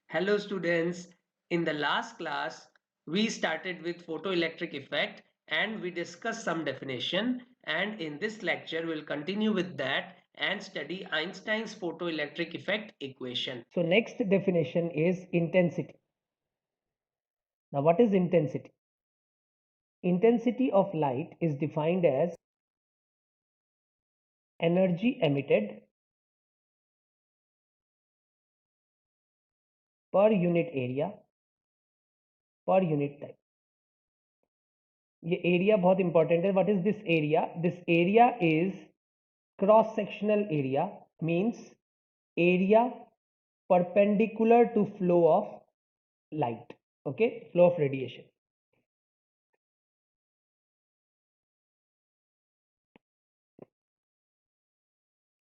Hello students, in the last class we started with photoelectric effect and we discussed some definition, and in this lecture we'll continue with that and study Einstein's photoelectric effect equation. So next definition is intensity. Now what is intensity? Intensity of light is defined as energy emitted per unit area per unit time. ये area बहुत important है. What is this area? This area is cross sectional area, means area perpendicular to flow of light. Okay, flow of radiation.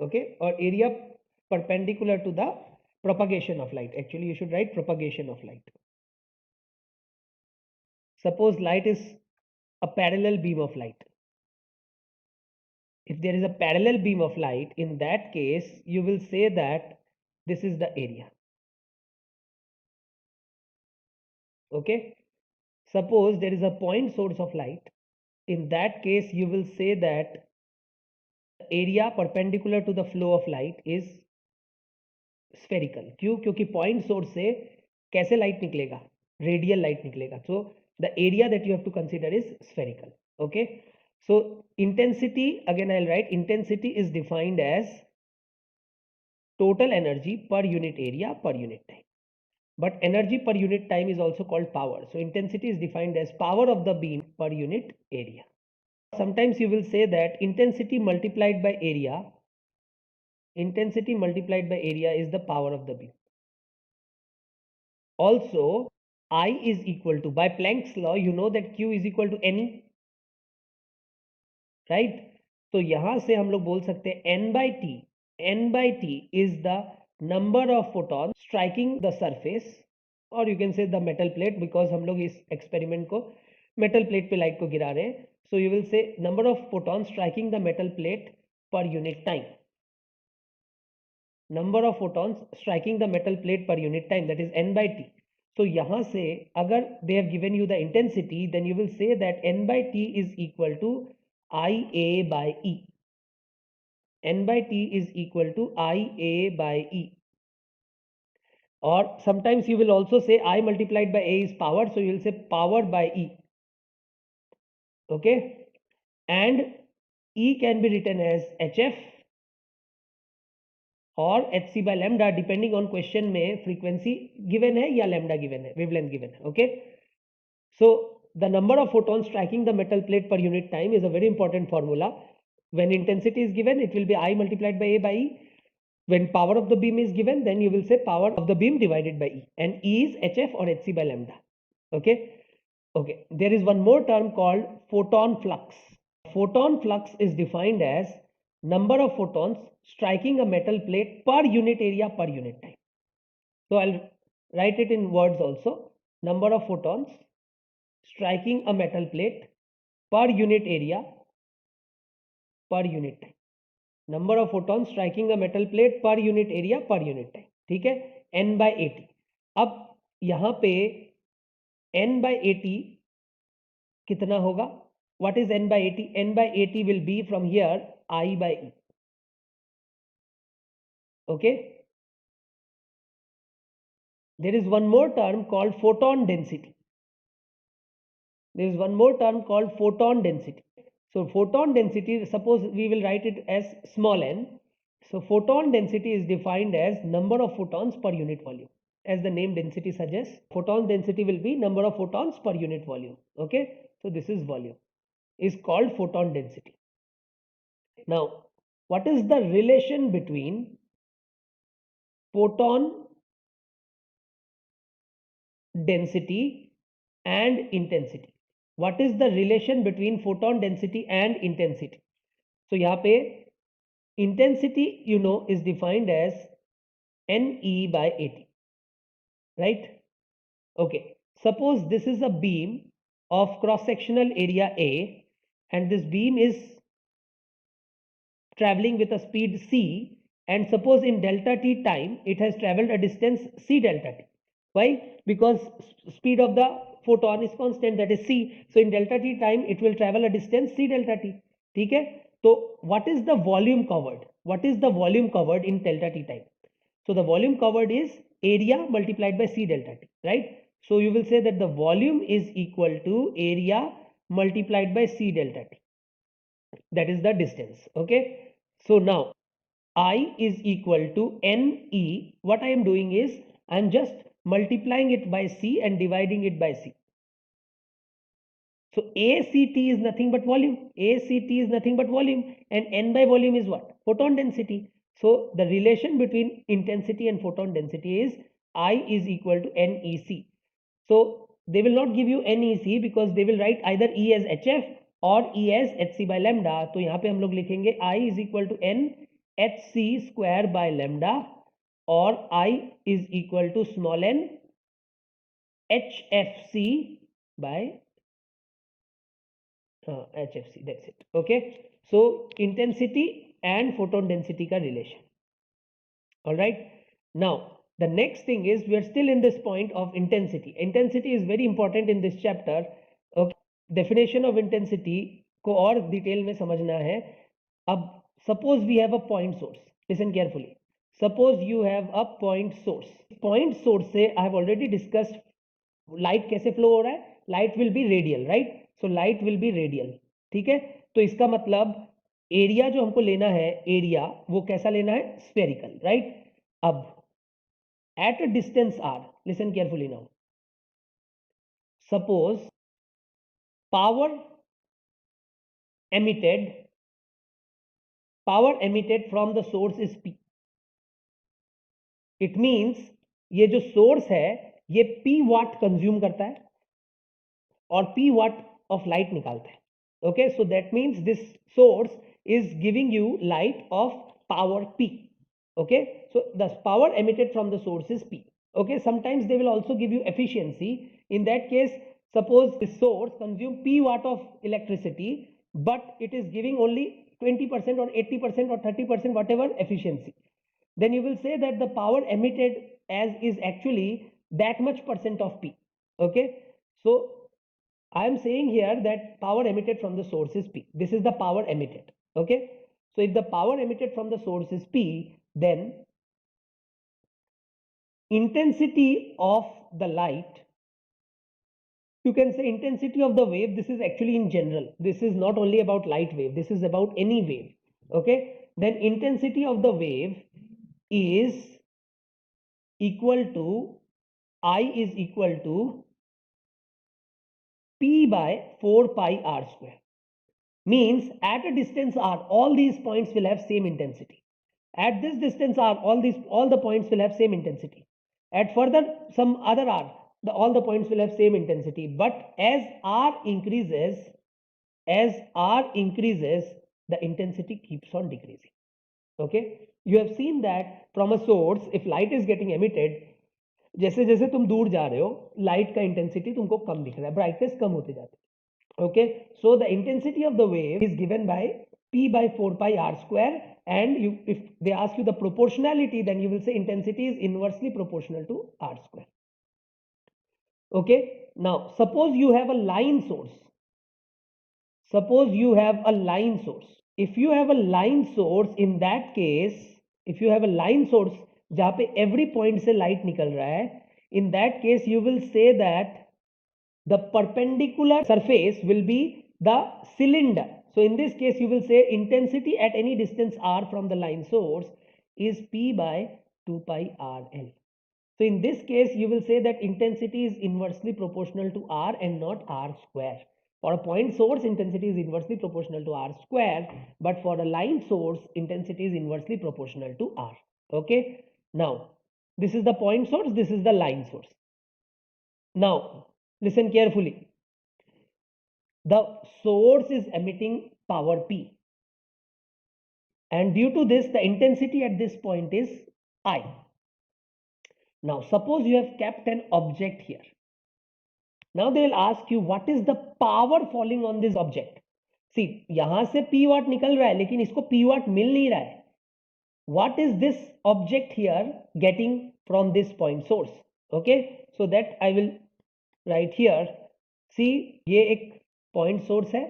Okay, or area perpendicular to the propagation of light. Actually you should write propagation of light. Suppose light is a parallel beam of light. If there is a parallel beam of light, in that case you will say that this is the area. Okay, suppose there is a point source of light, in that case you will say that area perpendicular to the flow of light is spherical. क्यों? क्योंकि point source से कैसे light निकलेगा? Radial light निकलेगा. So the area that you have to consider is spherical. Okay, so intensity, again I'll write, intensity is defined as total energy per unit area per unit time. But energy per unit time is also called power. So intensity is defined as power of the beam per unit area. Sometimes you will say that intensity multiplied by area is the power of the beam. Also, I is equal to, by Planck's law, you know that Q is equal to NE, right? तो यहां से हम लोग बोल सकते हैं N by T is the number of photons striking the surface, or you can say the metal plate, because हम लोग इस experiment को metal plate पे light को गिरा रहे हैं. So you will say number of photons striking the metal plate per unit time. Number of photons striking the metal plate per unit time, that is N by T. So यहाँ से अगर they have given you the intensity, then you will say that N by T is equal to IA by E. N by T is equal to IA by E. Or sometimes you will also say I multiplied by A is power, so you will say power by E. Okay, and E can be written as HF और hc by lambda, depending on question में frequency given है या lambda given है, wavelength given है. Okay, so the number of photons striking the metal plate per unit time is a very important formula. When intensity is given, it will be I multiplied by A by E. When power of the beam is given, then you will say power of the beam divided by E, and E is HF or hc by lambda. Okay, there is one more term called photon flux. Photon flux is defined as number of photons striking a metal plate per unit area per unit time. So I'll write it in words also. Number of photons striking a metal plate per unit area per unit time. Number of photons striking a metal plate per unit area per unit time. ठीक है, N by 80. अब यहाँ पे N by 80 कितना होगा? What is N by 80? N by 80 will be from here I by E. Okay, there is one more term called photon density. So photon density, suppose we will write it as small n. So photon density is defined as number of photons per unit volume. As the name density suggests, photon density will be number of photons per unit volume. Okay, so this is volume, is called photon density. Now, what is the relation between photon density and intensity? What is the relation between photon density and intensity? So यहाँ पे intensity, you know, is defined as NE by AT, right? Okay, suppose this is a beam of cross-sectional area A, and this beam is traveling with a speed c, and suppose in delta t time it has traveled a distance c delta t. Why? Because speed of the photon is constant, that is c. So in delta t time it will travel a distance c delta t. ठीक है? So what is the volume covered? What is the volume covered in delta t time? So the volume covered is area multiplied by c delta t, right? So you will say that the volume is equal to area multiplied by c delta t. That is the distance. Okay. So now I is equal to ne. What I am doing is I am just multiplying it by c and dividing it by c. So ACT is nothing but volume. ACT is nothing but volume, and N by volume is what? Photon density. So the relation between intensity and photon density is I is equal to NEC. So they will not give you NEC because they will write either E as HF or E as HC by lambda. तो यहाँ पे हम लोग लिखेंगे I is equal to N HC square by lambda, or I is equal to small n HFC by HFC, that's it. Okay, so intensity and photon density ka relation. All right, now the next thing is we are still in this point of intensity. Intensity is very important in this chapter. Okay, definition of intensity को और detail में समझना है. अब suppose we have a point source. Listen carefully. Suppose you have a point source. Point source से I have already discussed light कैसे flow हो रहा है. Light will be radial, right? So light will be radial. ठीक है, तो इसका मतलब एरिया जो हमको लेना है, एरिया वो कैसा लेना है? Spherical, right? अब at a distance r, listen carefully now. Suppose power emitted from the source is P. It means ये जो सोर्स है ये P वाट कंज्यूम करता है और P वाट ऑफ लाइट निकालता है. Okay, so that means this source is giving you light of power P. Okay, so the power emitted from the source is P. Okay, sometimes they will also give you efficiency. In that case, suppose the source consume P watt of electricity, but it is giving only 20% or 80% or 30%, whatever efficiency. Then you will say that the power emitted as is actually that much percent of P. Okay, so I am saying here that power emitted from the source is P. This is the power emitted. Okay, so if the power emitted from the source is P, then intensity of the light, you can say intensity of the wave. This is actually in general. This is not only about light wave. This is about any wave. Okay, then intensity of the wave is equal to I is equal to P by 4 pi r square. Means at a distance r, all these points will have same intensity. At this distance r, all the points will have same intensity. At further some other r, all the points will have same intensity. But as r increases, the intensity keeps on decreasing. Okay, you have seen that from a source, if light is getting emitted, जैसे जैसे तुम दूर जा रहे हो light का intensity तुमको कम दिख रहा है, ब्राइटनेस कम होते जाते हैं. Okay, so the intensity of the wave is given by P by 4 pi r square, and if they ask you the proportionality, then you will say intensity is inversely proportional to r square. Okay, now suppose you have a line source. If you have a line source, in that case, if you have a line source जहाँ पे every point से light निकल रहा है, in that case you will say that the perpendicular surface will be the cylinder. So in this case you will say intensity at any distance r from the line source is P by 2 pi rl. So in this case you will say that intensity is inversely proportional to r and not r square. For a point source, intensity is inversely proportional to r square, but for a line source, intensity is inversely proportional to r. Okay, now this is the point source, this is the line source. Now listen carefully. The source is emitting power P, and due to this the intensity at this point is I. Now suppose you have kept an object here. Now they will ask you what is the power falling on this object. सी यहां से P वाट निकल रहा है लेकिन इसको P वाट मिल नहीं रहा है. What is this object here getting from this point source? Okay, so that I will write here. See, ये एक point source है,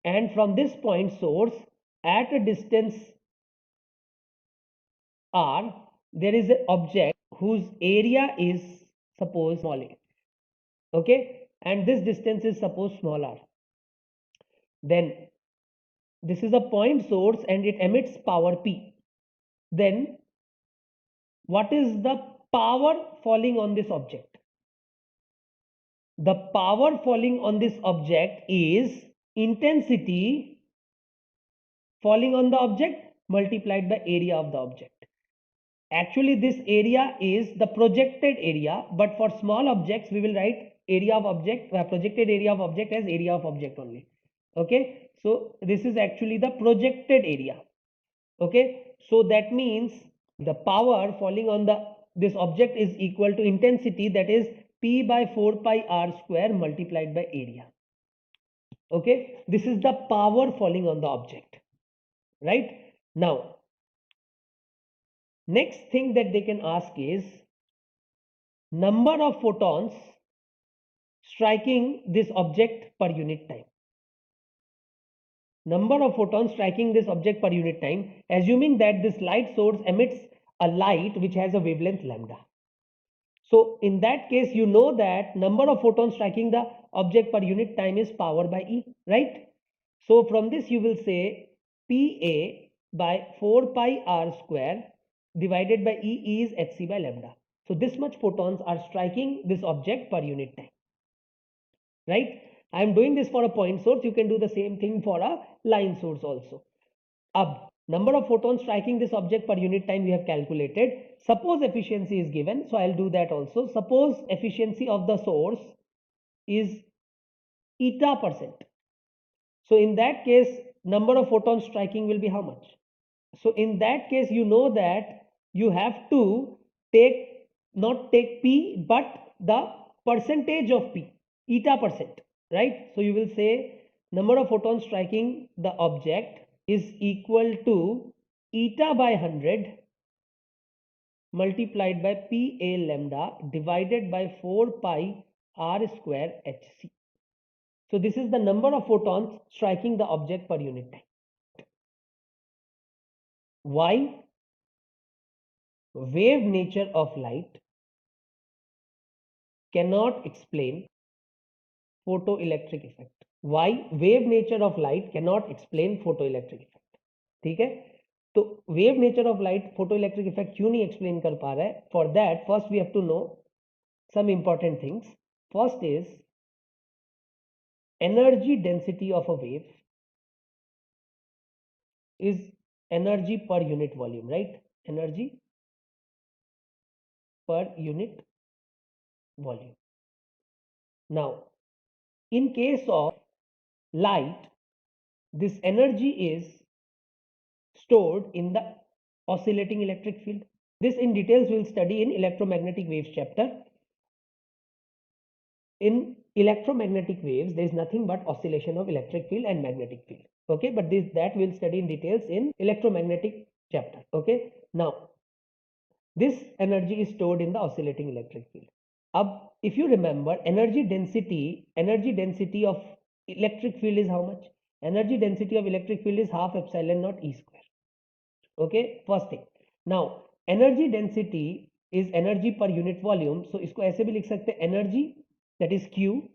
and from this point source at a distance r, there is an object whose area is suppose small a. Okay, and this distance is suppose small r. Then this is a point source and it emits power P. Then what is the power falling on this object? The power falling on this object is intensity falling on the object multiplied by area of the object. Actually, this area is the projected area, but for small objects, we will write area of object, projected area of object as area of object only. Okay, so this is actually the projected area. Okay, so that means the power falling on this object is equal to intensity, that is P by 4 pi r square multiplied by area. Okay, this is the power falling on the object, right? Now, next thing that they can ask is number of photons striking this object per unit time. Number of photons striking this object per unit time, assuming that this light source emits a light which has a wavelength lambda. So in that case, you know that number of photons striking the object per unit time is power by E, right? So from this you will say PA by 4 pi r square divided by E is hc by lambda. So this much photons are striking this object per unit time, right? I am doing this for a point source. You can do the same thing for a line source also. Ab number of photons striking this object per unit time we have calculated. Suppose efficiency is given, so I'll do that also. Suppose efficiency of the source is eta %. So in that case, number of photons striking will be how much? So in that case, you know that you have to not take P, but the percentage of P, eta %, right? So you will say number of photons striking the object is equal to eta by 100 multiplied by PA lambda divided by 4 pi r square hc. So this is the number of photons striking the object per unit time. Why? Wave nature of light cannot explain photoelectric effect. Why? Wave nature of light cannot explain photoelectric effect. ठीक है? तो wave nature of light photoelectric effect क्यों नहीं explain कर पा रहा है? For that, first we have to know some important things. First is energy density of a wave is energy per unit volume, right? Energy per unit volume. Now, in case of light, this energy is stored in the oscillating electric field. This in details we will study in electromagnetic waves chapter. In electromagnetic waves, there is nothing but oscillation of electric field and magnetic field. Okay, but that we'll study in details in electromagnetic chapter. Okay, now this energy is stored in the oscillating electric field. If you remember, energy density of electric field is how much? Energy density of electric field is half epsilon naught E square. Okay, first thing. Now, energy density is energy per unit volume. So इसको ऐसे भी लिख सकते हैं, energy, that is Q,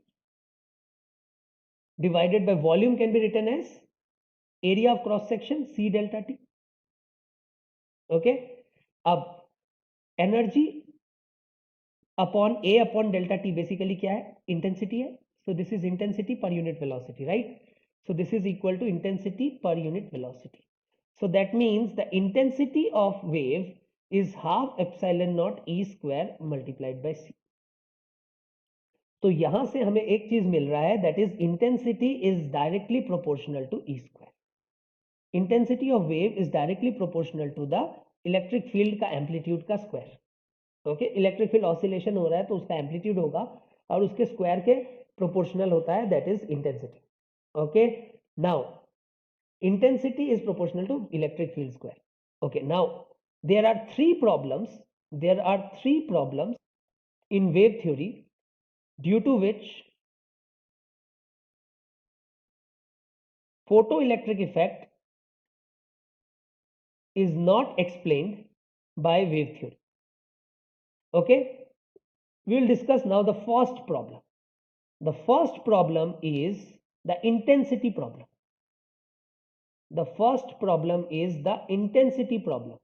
divided by volume can be written as area of cross section C delta T. Okay, अब energy upon A upon delta T basically क्या है? Intensity है. So this is intensity per unit velocity, right? So this is equal to intensity per unit velocity. So that means the intensity of wave is half epsilon naught E square multiplied by C. तो यहां से हमें एक चीज मिल रहा है, that is intensity is directly proportional to E square. Intensity of wave is directly proportional to the electric field का amplitude का square. Okay, electric field oscillation हो रहा है तो उसका एम्पलीट्यूड होगा और उसके स्क्वायर के प्रोपोर्शनल होता है, that is intensity. Okay, Now, intensity is proportional to electric field square. Okay, now there are three problems. There are three problems in wave theory due to which photoelectric effect is not explained by wave theory. Okay, we will discuss now the first problem. The first problem is the intensity problem. The first problem is the intensity problem.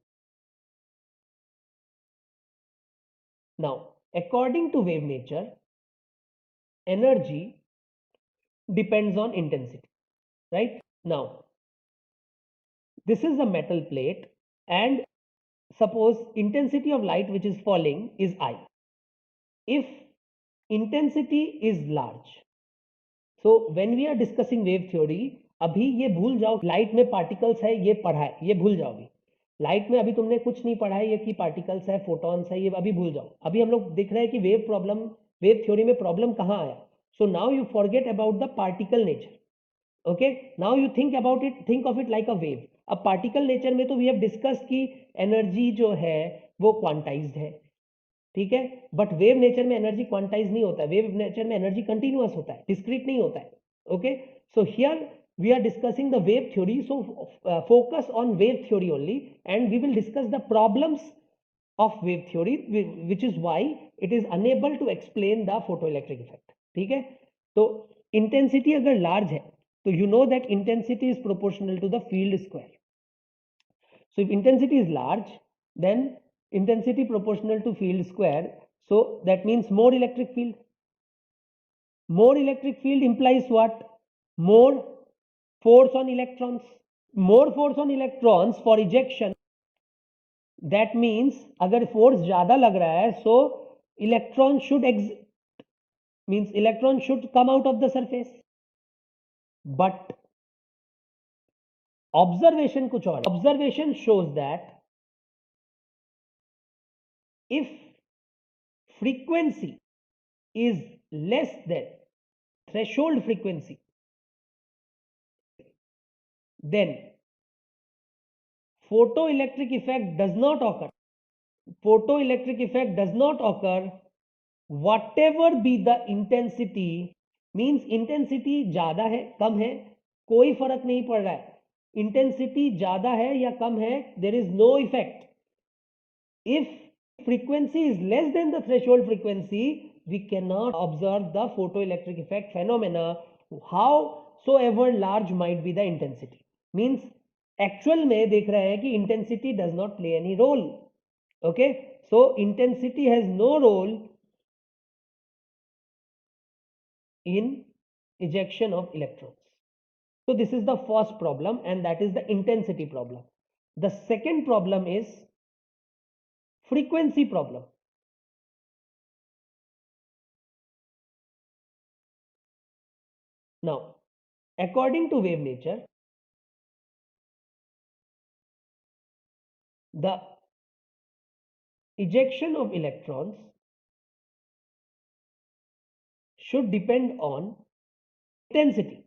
Now, according to wave nature, energy depends on intensity, right? Now, this is a metal plate and suppose intensity of light which is falling is I. If intensity is large, so when we are discussing wave theory, अभी ये भूल जाओ light में particles है ये पढ़ा है, ये भूल जाओगे. लाइट में अभी तुमने कुछ नहीं पढ़ा है, ये कि पार्टिकल्स है, फोटॉन्स है, ये अभी भूल जाओ. अभी हम लोग देख रहे हैं कि वेव थ्योरी में प्रॉब्लम कहाँ आया. So now you forget about the particle nature. Okay, now you think about it, think of it like a wave. अब पार्टिकल नेचर में तो वी हैव डिस्कस कि एनर्जी जो है वो क्वांटाइज्ड है, ठीक है, बट वेव नेचर में एनर्जी क्वांटाइज नहीं होता है. वेव नेचर में एनर्जी कंटिन्यूअस होता है, डिस्क्रीट नहीं होता है. Okay, so here we are discussing the wave theory, so focus on wave theory only, and we will discuss the problems of wave theory, which is why it is unable to explain the photoelectric effect. ठीक है, तो intensity अगर large है तो you know that intensity is proportional to the field square. So if intensity is large, then intensity proportional to field square, so that means more electric field. More electric field implies what? More force on electrons. More force on electrons for ejection. That means अगर force ज़्यादा लग रहा है, so electron should exit, means electron should come out of the surface. But observation कुछ और. Observation shows that if frequency is less than threshold frequency, then photoelectric effect does not occur. Photoelectric effect does not occur whatever be the intensity, means intensity ज़्यादा है कम है कोई फर्क नहीं पड़ रहा है. इंटेंसिटी ज़्यादा है या कम है, there is no effect. If frequency is less than the threshold frequency, we cannot observe the photoelectric effect phenomena, howsoever large might be the intensity. Means actual में देख रहे हैं कि intensity does not play any role. Okay, so intensity has no role in ejection of electrons. So this is the first problem, and that is the intensity problem. The second problem is frequency problem. Now, according to wave nature, the ejection of electrons should depend on intensity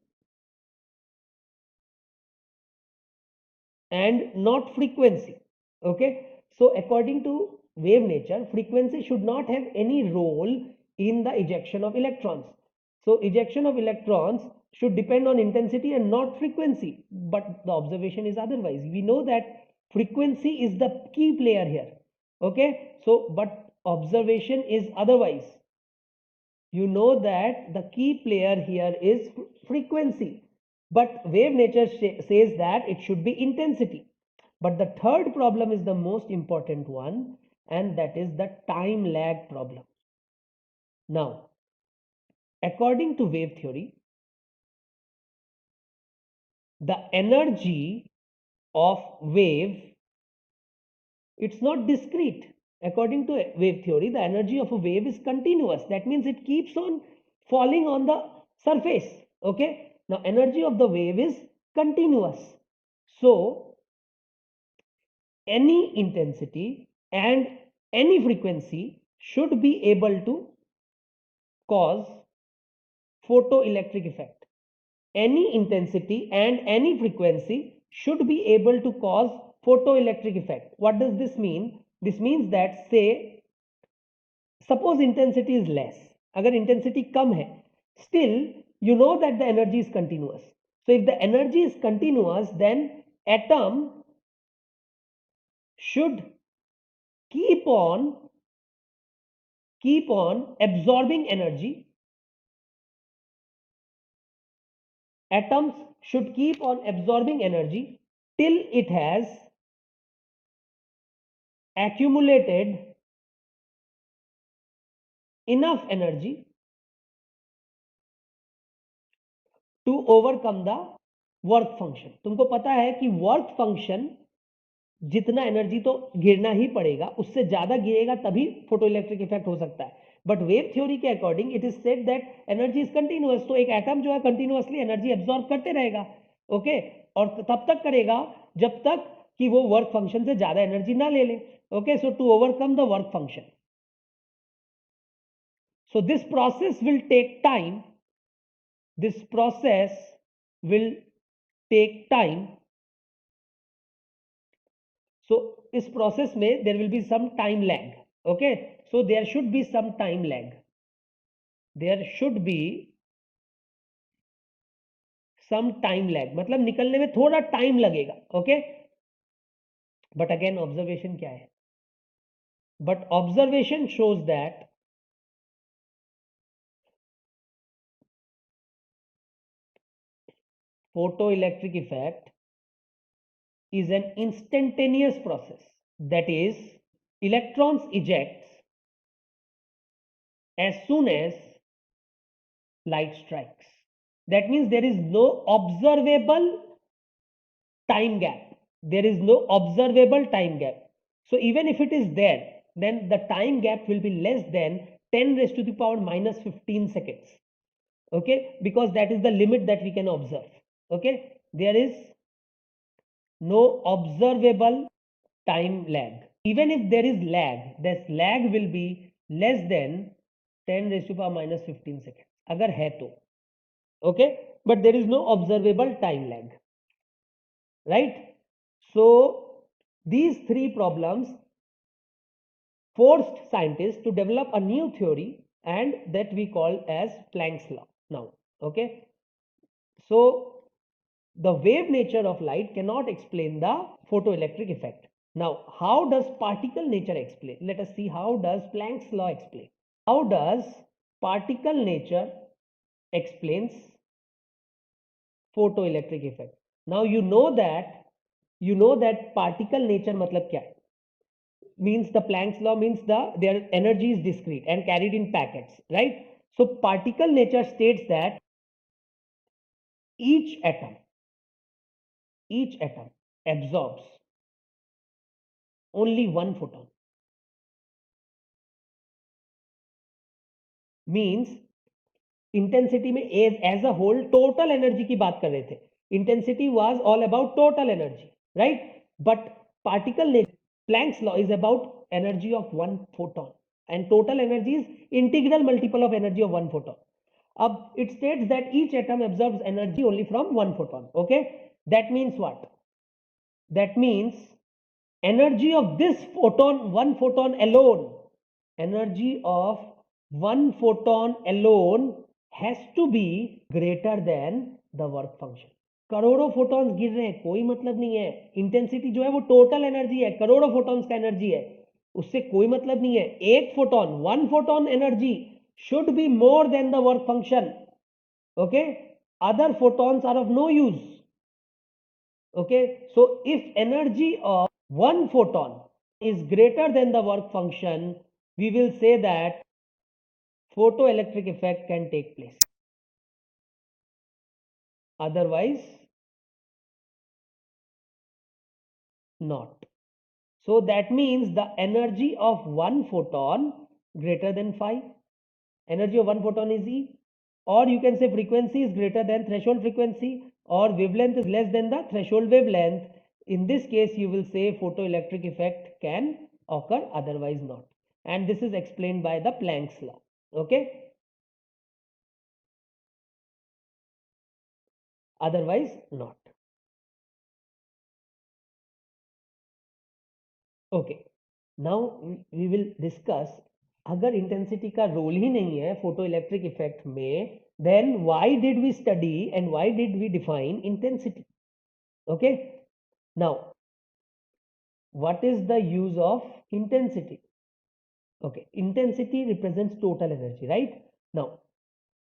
and not frequency. Okay, so according to wave nature, frequency should not have any role in the ejection of electrons. So ejection of electrons should depend on intensity and not frequency, but the observation is otherwise. We know that frequency is the key player here. Okay, so but observation is otherwise. You know that the key player here is frequency, but wave nature says that it should be intensity. But the third problem is the most important one, and that is the time lag problem. Now, according to wave theory, the energy of wave, it's not discrete. According to wave theory, the energy of a wave is continuous. That means it keeps on falling on the surface. Okay, now energy of the wave is continuous. So any intensity and any frequency should be able to cause photoelectric effect. any intensity and any frequency should be able to cause photoelectric effect. What does this mean? This means that, say, suppose intensity is less, agar intensity kam hai, still you know that the energy is continuous. So if the energy is continuous, then atom should keep on absorbing energy. Atoms should keep on absorbing energy till it has accumulated enough energy to overcome the work function. तुमको पता है कि work function जितना energy तो गिरना ही पड़ेगा, उससे ज्यादा गिरेगा तभी फोटोइलेक्ट्रिक इफेक्ट हो सकता है. बट वेव थ्योरी के according it is said that energy is continuous. तो एक एटम जो है कंटिन्यूअसली एनर्जी एब्जॉर्ब करते रहेगा. ओके, और तब तक करेगा जब तक कि वो वर्क फंक्शन से ज्यादा एनर्जी ना ले ले. Okay, so to overcome the work function, so this process will take time. This process will take time. So इस process में there will be some time lag. Okay, so there should be some time lag. There should be some time lag. मतलब निकलने में थोड़ा time लगेगा. Okay, but again observation क्या है? But observation shows that photoelectric effect is an instantaneous process. That is, electrons ejects as soon as light strikes. That means there is no observable time gap. There is no observable time gap. So even if it is there, then the time gap will be less than 10 raised to the power minus 15 seconds. Okay, because that is the limit that we can observe. Okay, there is no observable time lag. Even if there is lag, this lag will be less than 10 raised to power minus 15 seconds. अगर है तो, okay, but there is no observable time lag, right? So these three problems forced scientists to develop a new theory, and that we call as Planck's law now. Okay, so the wave nature of light cannot explain the photoelectric effect. Now, how does particle nature explain? Let us see how does Planck's law explain. How does particle nature explains photoelectric effect? Now you know that particle nature मतलब क्या है? Means the Planck's law means their energy is discrete and carried in packets, right? So particle nature states that each atom absorbs only one photon. Means intensity में as a whole total energy की बात कर रहे थे. Intensity was all about total energy, right? But particle nature, Planck's law is about energy of one photon, and total energy is integral multiple of energy of one photon. अब it states that each atom absorbs energy only from one photon. Okay, that means what? That means energy of this photon, one photon alone, energy of one photon alone has to be greater than the work function. करोड़ों photons गिर रहे हैं, कोई मतलब नहीं है. Intensity जो है वो टोटल एनर्जी है, करोड़ों फोटॉन्स का एनर्जी है, उससे कोई मतलब नहीं है. एक photon, one photon energy should be more than the work function. Okay, other photons are of no use. Okay, so if energy of one photon is greater than the work function, we will say that photoelectric effect can take place. Otherwise, not. So that means the energy of one photon greater than 5. Energy of one photon is E. Or you can say frequency is greater than threshold frequency, or wavelength is less than the threshold wavelength. In this case, you will say photoelectric effect can occur, otherwise not. And this is explained by the Planck's law. Okay. otherwise not. Okay, now we will discuss अगर intensity का role ही नहीं है photo electric effect में, then why did we study and why did we define intensity? Okay, now what is the use of intensity? Okay, intensity represents total energy, right? Now,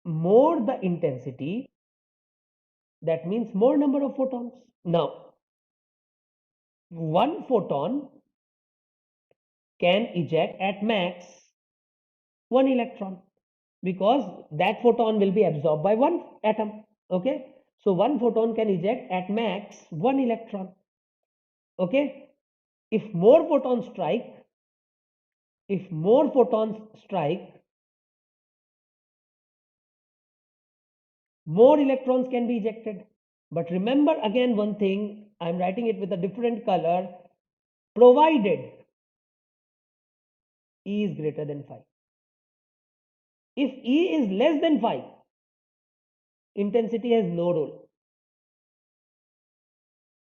more the intensity, that means more number of photons. Now, one photon can eject at max one electron because that photon will be absorbed by one atom. Okay, so one photon can eject at max one electron. Okay, if more photons strike, more electrons can be ejected. But remember again one thing, I am writing it with a different color, provided E is greater than 5. If E is less than 5, intensity has no role.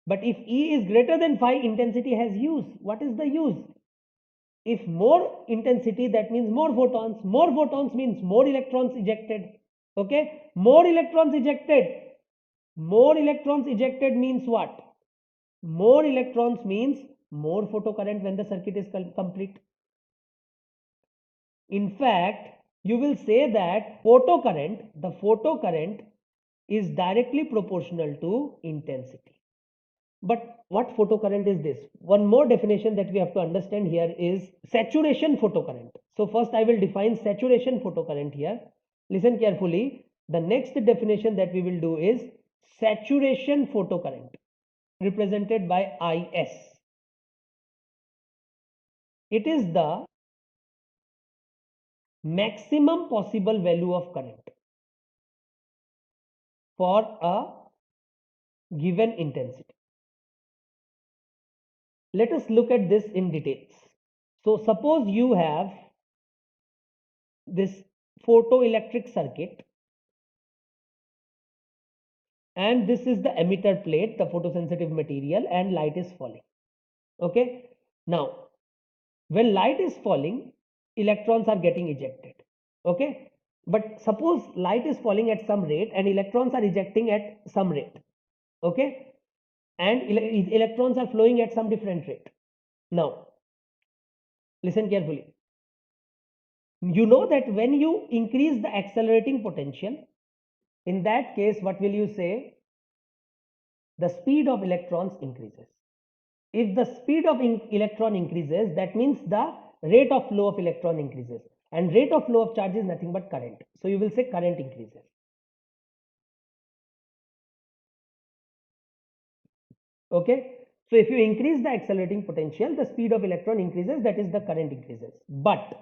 But if E is greater than 5, intensity has use. What is the use? If more intensity, that means more photons means more electrons ejected. Okay, more electrons ejected means what? More electrons means more photocurrent when the circuit is complete. In fact, you will say that the photocurrent is directly proportional to intensity. But what photocurrent is this? One more definition that we have to understand here is saturation photocurrent. So first I will define saturation photocurrent here. Listen carefully. The next definition that we will do is saturation photocurrent, represented by IS. It is the maximum possible value of current for a given intensity. Let us look at this in details. So suppose you have this photoelectric circuit and this is the emitter plate, the photosensitive material, and light is falling. Okay, now when light is falling, electrons are getting ejected. Okay, but suppose light is falling at some rate and electrons are ejecting at some rate. Okay, and electrons are flowing at some different rate. Now listen carefully. You know that when you increase the accelerating potential, in that case what will you say? The speed of electrons increases. If the speed of electron increases, that means the rate of flow of electron increases, and rate of flow of charge is nothing but current. So you will say current increases. Okay, so if you increase the accelerating potential, the speed of electron increases, that is the current increases. But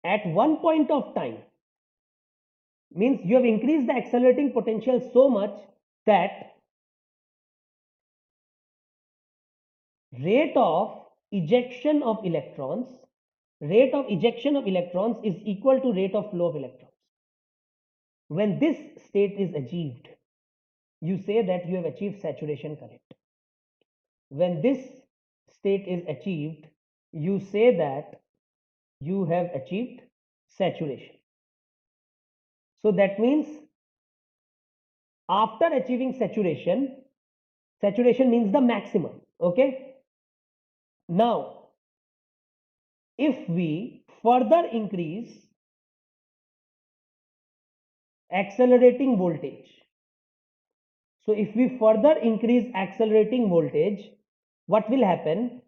at one point of time, means you have increased the accelerating potential so much that rate of ejection of electrons is equal to rate of flow of electrons. When this state is achieved, you say that you have achieved saturation current. When this state is achieved, you say that you have achieved saturation. So that means after achieving saturation means the maximum. Okay, now if we further increase accelerating voltage, so if we further increase accelerating voltage, what will happen?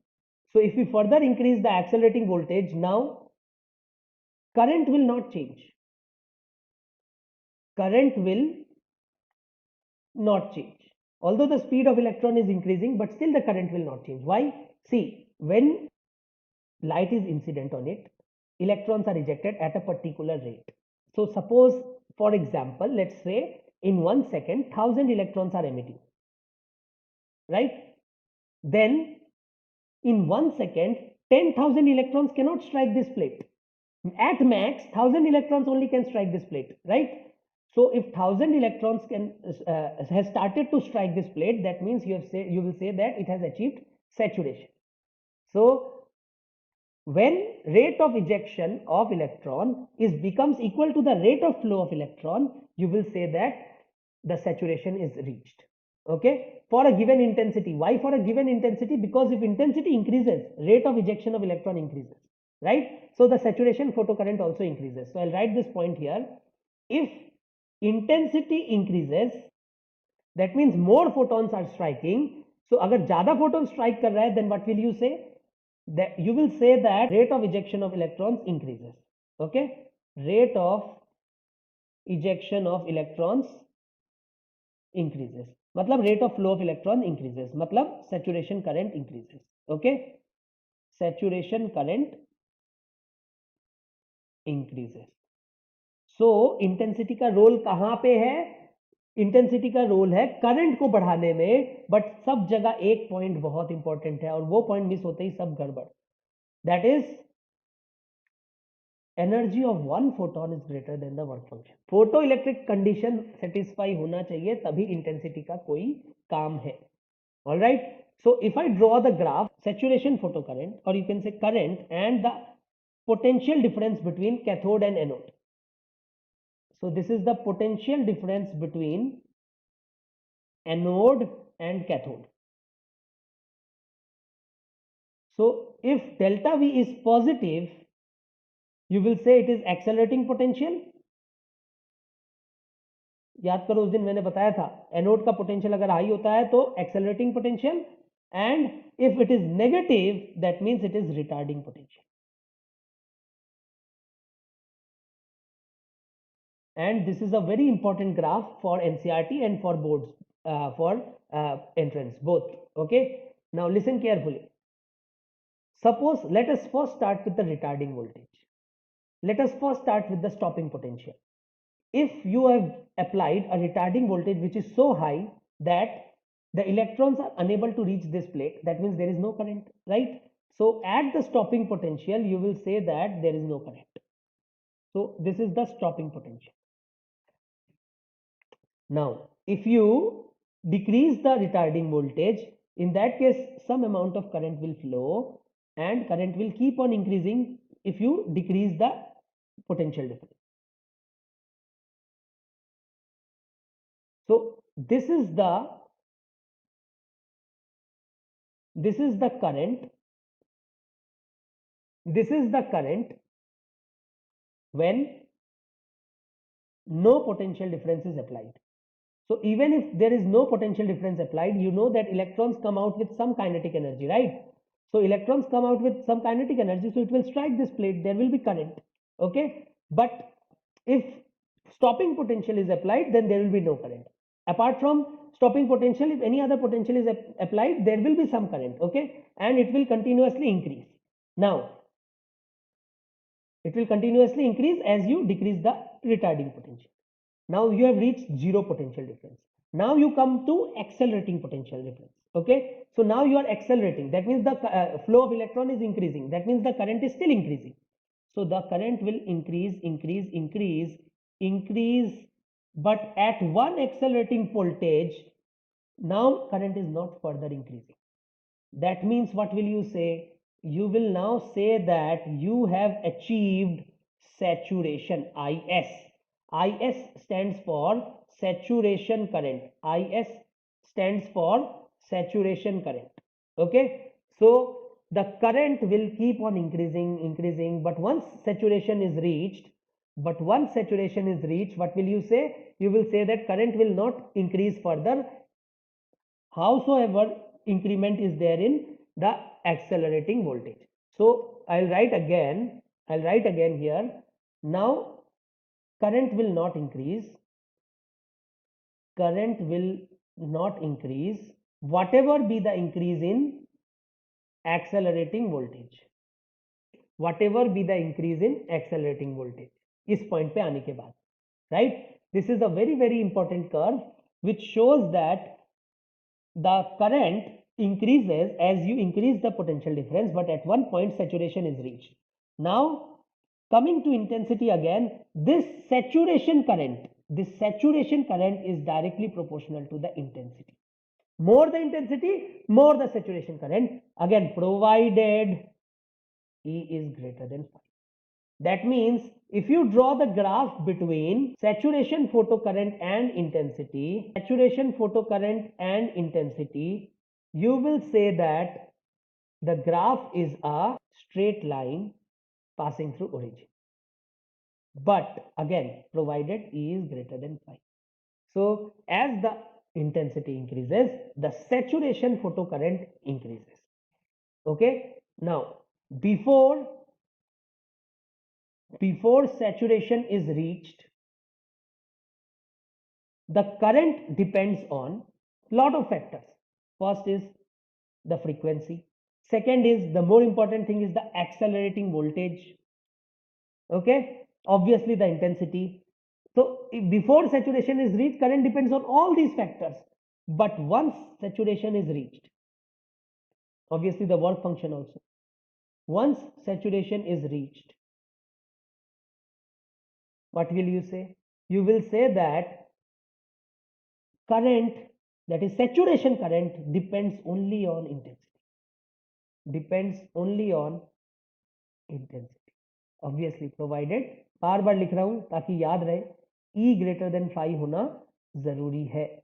So if we further increase the accelerating voltage, now current will not change. Current will not change. Although the speed of electron is increasing, but still the current will not change. Why? See, when light is incident on it, electrons are ejected at a particular rate. So suppose, for example, let's say in 1 second, 1000 electrons are emitting, right? Then in 1 second, 10,000 electrons cannot strike this plate. At max, 1000 electrons only can strike this plate, right? So if 1000 electrons has started to strike this plate, that means you will say that it has achieved saturation. So when rate of ejection of electron becomes equal to the rate of flow of electron, you will say that the saturation is reached. Okay, for a given intensity. Why for a given intensity? Because if intensity increases, rate of ejection of electron increases, right? So the saturation photocurrent also increases. So I'll write this point here. If intensity increases, that means more photons are striking. So अगर ज़्यादा photon strike कर रहा है, then what will you say? That you will say that rate of ejection of electrons increases. Okay, rate of ejection of electrons increases. मतलब rate of flow of electron increases. मतलब saturation current increases. Okay, saturation current increases. So intensity का role कहाँ पे है? Intensity का role है current को बढ़ाने में, बट सब जगह एक पॉइंट बहुत इंपॉर्टेंट है और वो पॉइंट मिस होते ही सब गड़बड़. That is energy of one photon is greater than the work function. Photo electric condition satisfy होना चाहिए तभी इंटेंसिटी का कोई काम है. Alright, so if I draw the graph saturation photo current, और you can say current and the potential difference between cathode and anode. So this is the potential difference between anode and cathode. So if delta V is positive, you will say it is accelerating potential. याद करो उस दिन मैंने बताया था anode का potential अगर high होता है तो accelerating potential, and if it is negative that means it is retarding potential. And this is a very important graph for NCERT and for boards, for entrance both. Okay, now listen carefully. Suppose, let us first start with the retarding voltage. Let us first start with the stopping potential. If you have applied a retarding voltage which is so high that the electrons are unable to reach this plate, that means there is no current, right? So at the stopping potential you will say that there is no current. So this is the stopping potential. Now, if you decrease the retarding voltage, in that case, some amount of current will flow and current will keep on increasing if you decrease the potential difference. So this is the current. This is the current when no potential difference is applied. So even if there is no potential difference applied, you know that electrons come out with some kinetic energy, right? So electrons come out with some kinetic energy, so it will strike this plate, there will be current. Okay, but if stopping potential is applied, then there will be no current. Apart from stopping potential, if any other potential is applied, there will be some current. Okay, and it will continuously increase. Now it will continuously increase as you decrease the retarding potential. Now you have reached zero potential difference. Now you come to accelerating potential difference. Okay, so now you are accelerating, that means the flow of electron is increasing, that means the current is still increasing. So the current will increase, but at one accelerating voltage, now current is not further increasing. That means what will you say? You will now say that you have achieved saturation. IS stands for saturation current. IS stands for saturation current. Okay, so the current will keep on increasing, but once saturation is reached, what will you say? You will say that current will not increase further, howsoever increment is there in the accelerating voltage. So I'll write again here. Now current will not increase, whatever be the increase in accelerating voltage, इस point पे आने के बाद, right? This is a very, very important curve which shows that the current increases as you increase the potential difference, but at one point saturation is reached. Now coming to intensity again, this saturation current the saturation current is directly proportional to the intensity. More the intensity, more the saturation current. Again, provided E is greater than 5. That means if you draw the graph between saturation photocurrent and intensity, you will say that the graph is a straight line passing through origin. But again, provided E is greater than 5. So as the intensity increases, the saturation photocurrent increases. Okay. Now, before saturation is reached, the current depends on lot of factors. First is the frequency. Second is, the more important thing is the accelerating voltage. Okay. Obviously the intensity. So before saturation is reached, current depends on all these factors. But once saturation is reached, obviously the work function also. Once saturation is reached, what will you say? You will say that current, that is saturation current, depends only on intensity. Obviously provided, बार बार लिख रहा हूं ताकि याद रहे, E greater than 5 होना जरूरी है.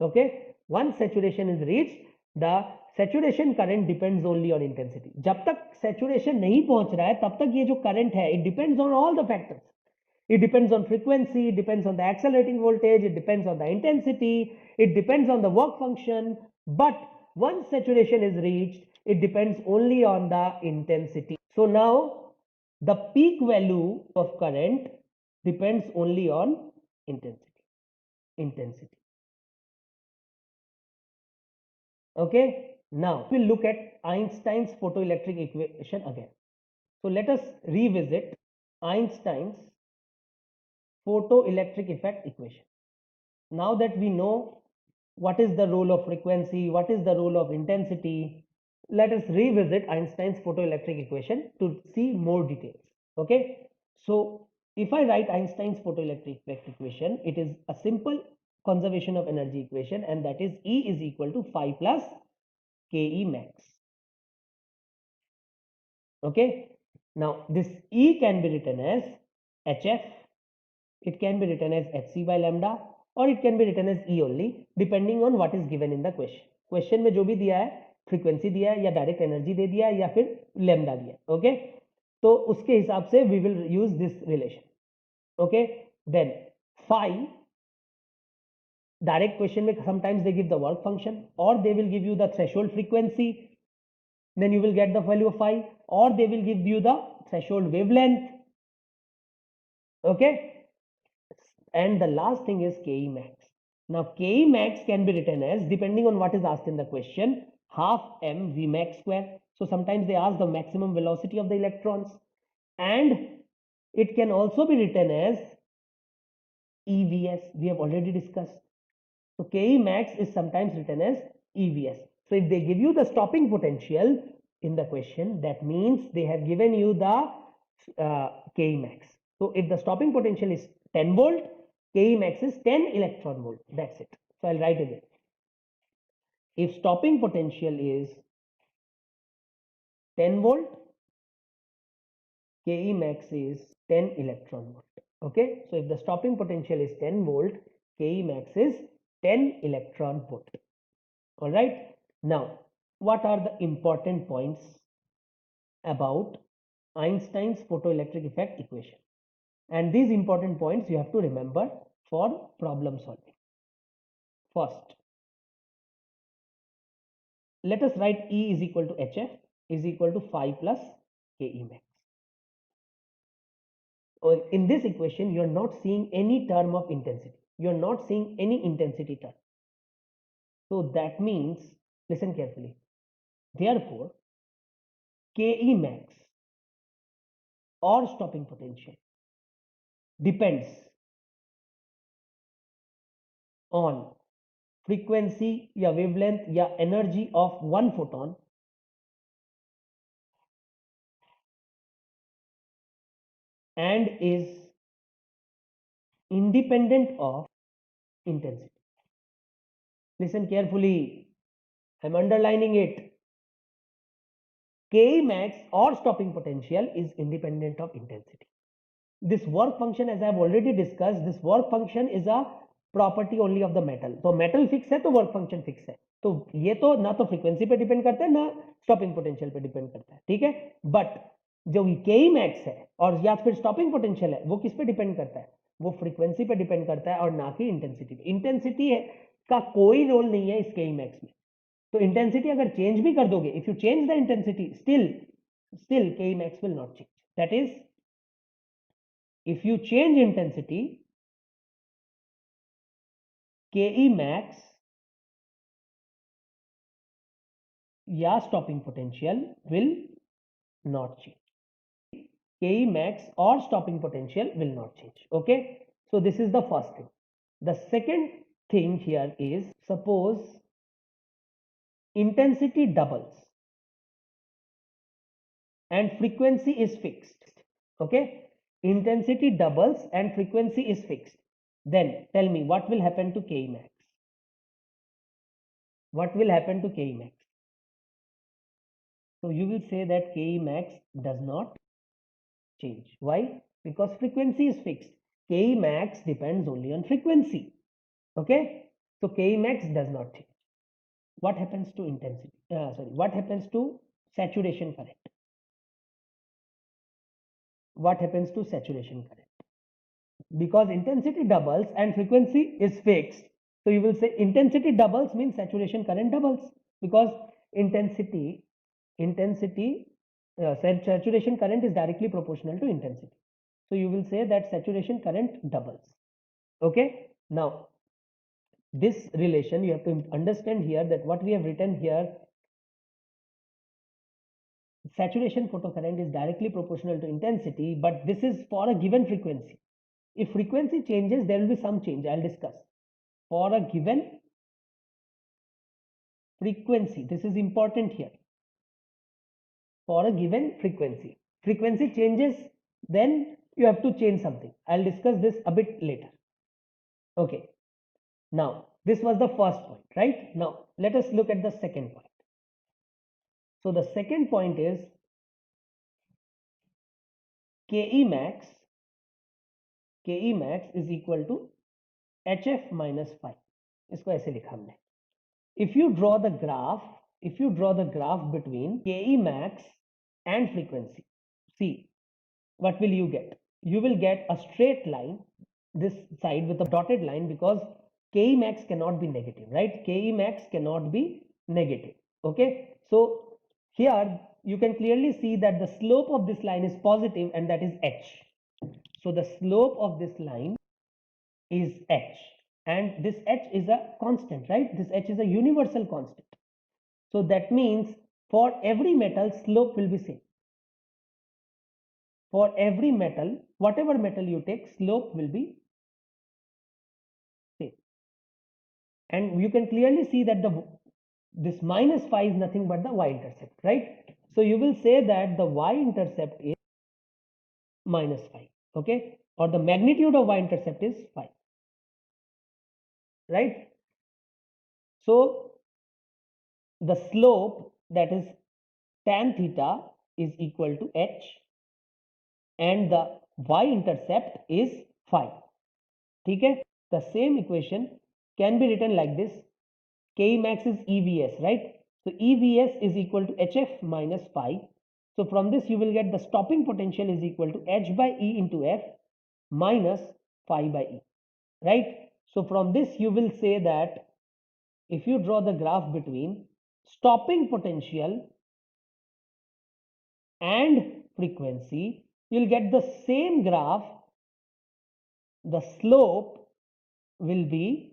Okay, once saturation is reached, the saturation current depends only on intensity. जब तक saturation नहीं पहुंच रहा है तब तक ये जो current है, it depends on all the factors. It depends on frequency, it depends on the accelerating voltage, it depends on the intensity, it depends on the work function. But once saturation is reached, it depends only on the intensity. So now the peak value of current depends only on intensity. Okay, now we'll look at Einstein's photoelectric equation again. So let us revisit Einstein's photoelectric effect equation. Now that we know what is the role of frequency, what is the role of intensity, let us revisit Einstein's photoelectric equation to see more details. Okay, so if I write Einstein's photoelectric effect equation, it is a simple conservation of energy equation, and that is E is equal to 5 plus Ke max. Okay, now this E can be written as HF, it can be written as Hc by lambda, or it can be written as E only, depending on what is given in the question. Question में जो भी दिया है, frequency दिया है या direct energy दे दिया है या फिर lambda दिया है. Okay, तो उसके हिसाब से we will use this relation. Okay, then phi, direct question में sometimes they give the work function, or they will give you the threshold frequency, then you will get the value of phi, or they will give you the threshold wavelength. Okay, and the last thing is Ke max. Now Ke max can be written as, depending on what is asked in the question, half m v max square. So sometimes they ask the maximum velocity of the electrons, and it can also be written as EVS. We have already discussed. So Ke max is sometimes written as EVS. So if they give you the stopping potential in the question, that means they have given you the Ke max. So if the stopping potential is 10 volt, Ke max is 10 electron volt. That's it. So I'll write it. If stopping potential is 10 volt, Ke max is 10 electron volt. Okay, so if the stopping potential is 10 volt, Ke max is 10 electron volt. All right. Now, what are the important points about Einstein's photoelectric effect equation? And these important points you have to remember for problem solving. First, let us write E is equal to HF is equal to 5 plus Ke max. In this equation, you are not seeing any term of intensity. You are not seeing any intensity term. So that means, listen carefully. Therefore, Ke max or stopping potential depends on frequency या wavelength या energy of one photon and is independent of intensity. Listen carefully. I'm underlining it. Ke max or stopping potential is independent of intensity. This work function, as I have already discussed, this work function is a property only of the metal. तो metal fix है तो work function fix है. तो ये तो ना तो frequency पे depend करता है ना stopping potential पे depend करता है, ठीक है. But जो Ke max है और या फिर stopping potential है वो किस पे depend करता है? वो frequency पे depend करता है और ना कि intensity पे. Intensity है का कोई रोल नहीं है इस Ke max में. तो इंटेंसिटी अगर चेंज भी कर दोगे, if you change the intensity, still Ke max will not change. That is, if you change intensity, Ke max या stopping potential will not change. Ke max or stopping potential will not change. Okay, so this is the first thing. The second thing here is, suppose intensity doubles and frequency is fixed. Okay, intensity doubles and frequency is fixed. Then tell me what will happen to Ke max? What will happen to Ke max? So you will say that Ke max does not change. Why? Because frequency is fixed. Ke max depends only on frequency. Okay, so Ke max does not change. What happens to intensity? What happens to saturation current? What happens to saturation current? Because intensity doubles and frequency is fixed, so you will say intensity doubles means saturation current doubles, because saturation current is directly proportional to intensity. So you will say that saturation current doubles. Okay, now this relation you have to understand here, that what we have written here, saturation photocurrent is directly proportional to intensity, but this is for a given frequency. If frequency changes, there will be some change. I'll discuss. For a given frequency, this is important here. For a given frequency changes, then you have to change something. I'll discuss this a bit later. Okay, now this was the first point, right? Now let us look at the second point. So the second point is Ke max is equal to hf minus phi. इसको ऐसे लिखा हमने. If you draw the graph between Ke max and frequency, see what will you get? You will get a straight line this side with a dotted line, because Ke max cannot be negative, right? Ke max cannot be negative. Okay, so here you can clearly see that the slope of this line is positive, and that is h. So the slope of this line is h, and this h is a constant, right? This h is a universal constant. So that means for every metal, slope will be same. For every metal, whatever metal you take, slope will be same. And you can clearly see that this minus phi is nothing but the y-intercept, right? So you will say that the y-intercept is minus phi, okay? Or the magnitude of y-intercept is phi, right? So the slope, that is tan theta, is equal to h, and the y-intercept is phi. Okay, the same equation can be written like this. Ke max is EVS, right? So EVS is equal to HF minus phi. So from this you will get the stopping potential is equal to H by E into F minus phi by E, right? So from this you will say that if you draw the graph between stopping potential and frequency, you'll get the same graph. The slope will be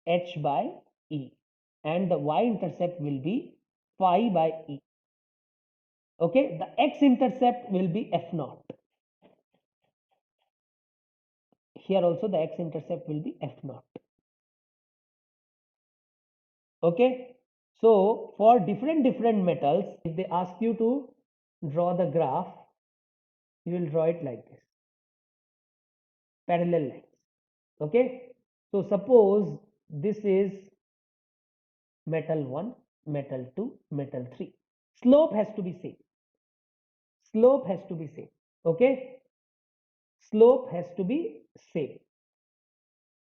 h by E, and the y-intercept will be phi by E. Okay, the x-intercept will be f naught. Here also the x-intercept will be f naught. Okay, so for different metals, if they ask you to draw the graph, you will draw it like this. parallel lines. Okay, so suppose this is metal 1, metal 2, metal 3. Slope has to be same. Slope has to be same. Okay, slope has to be same.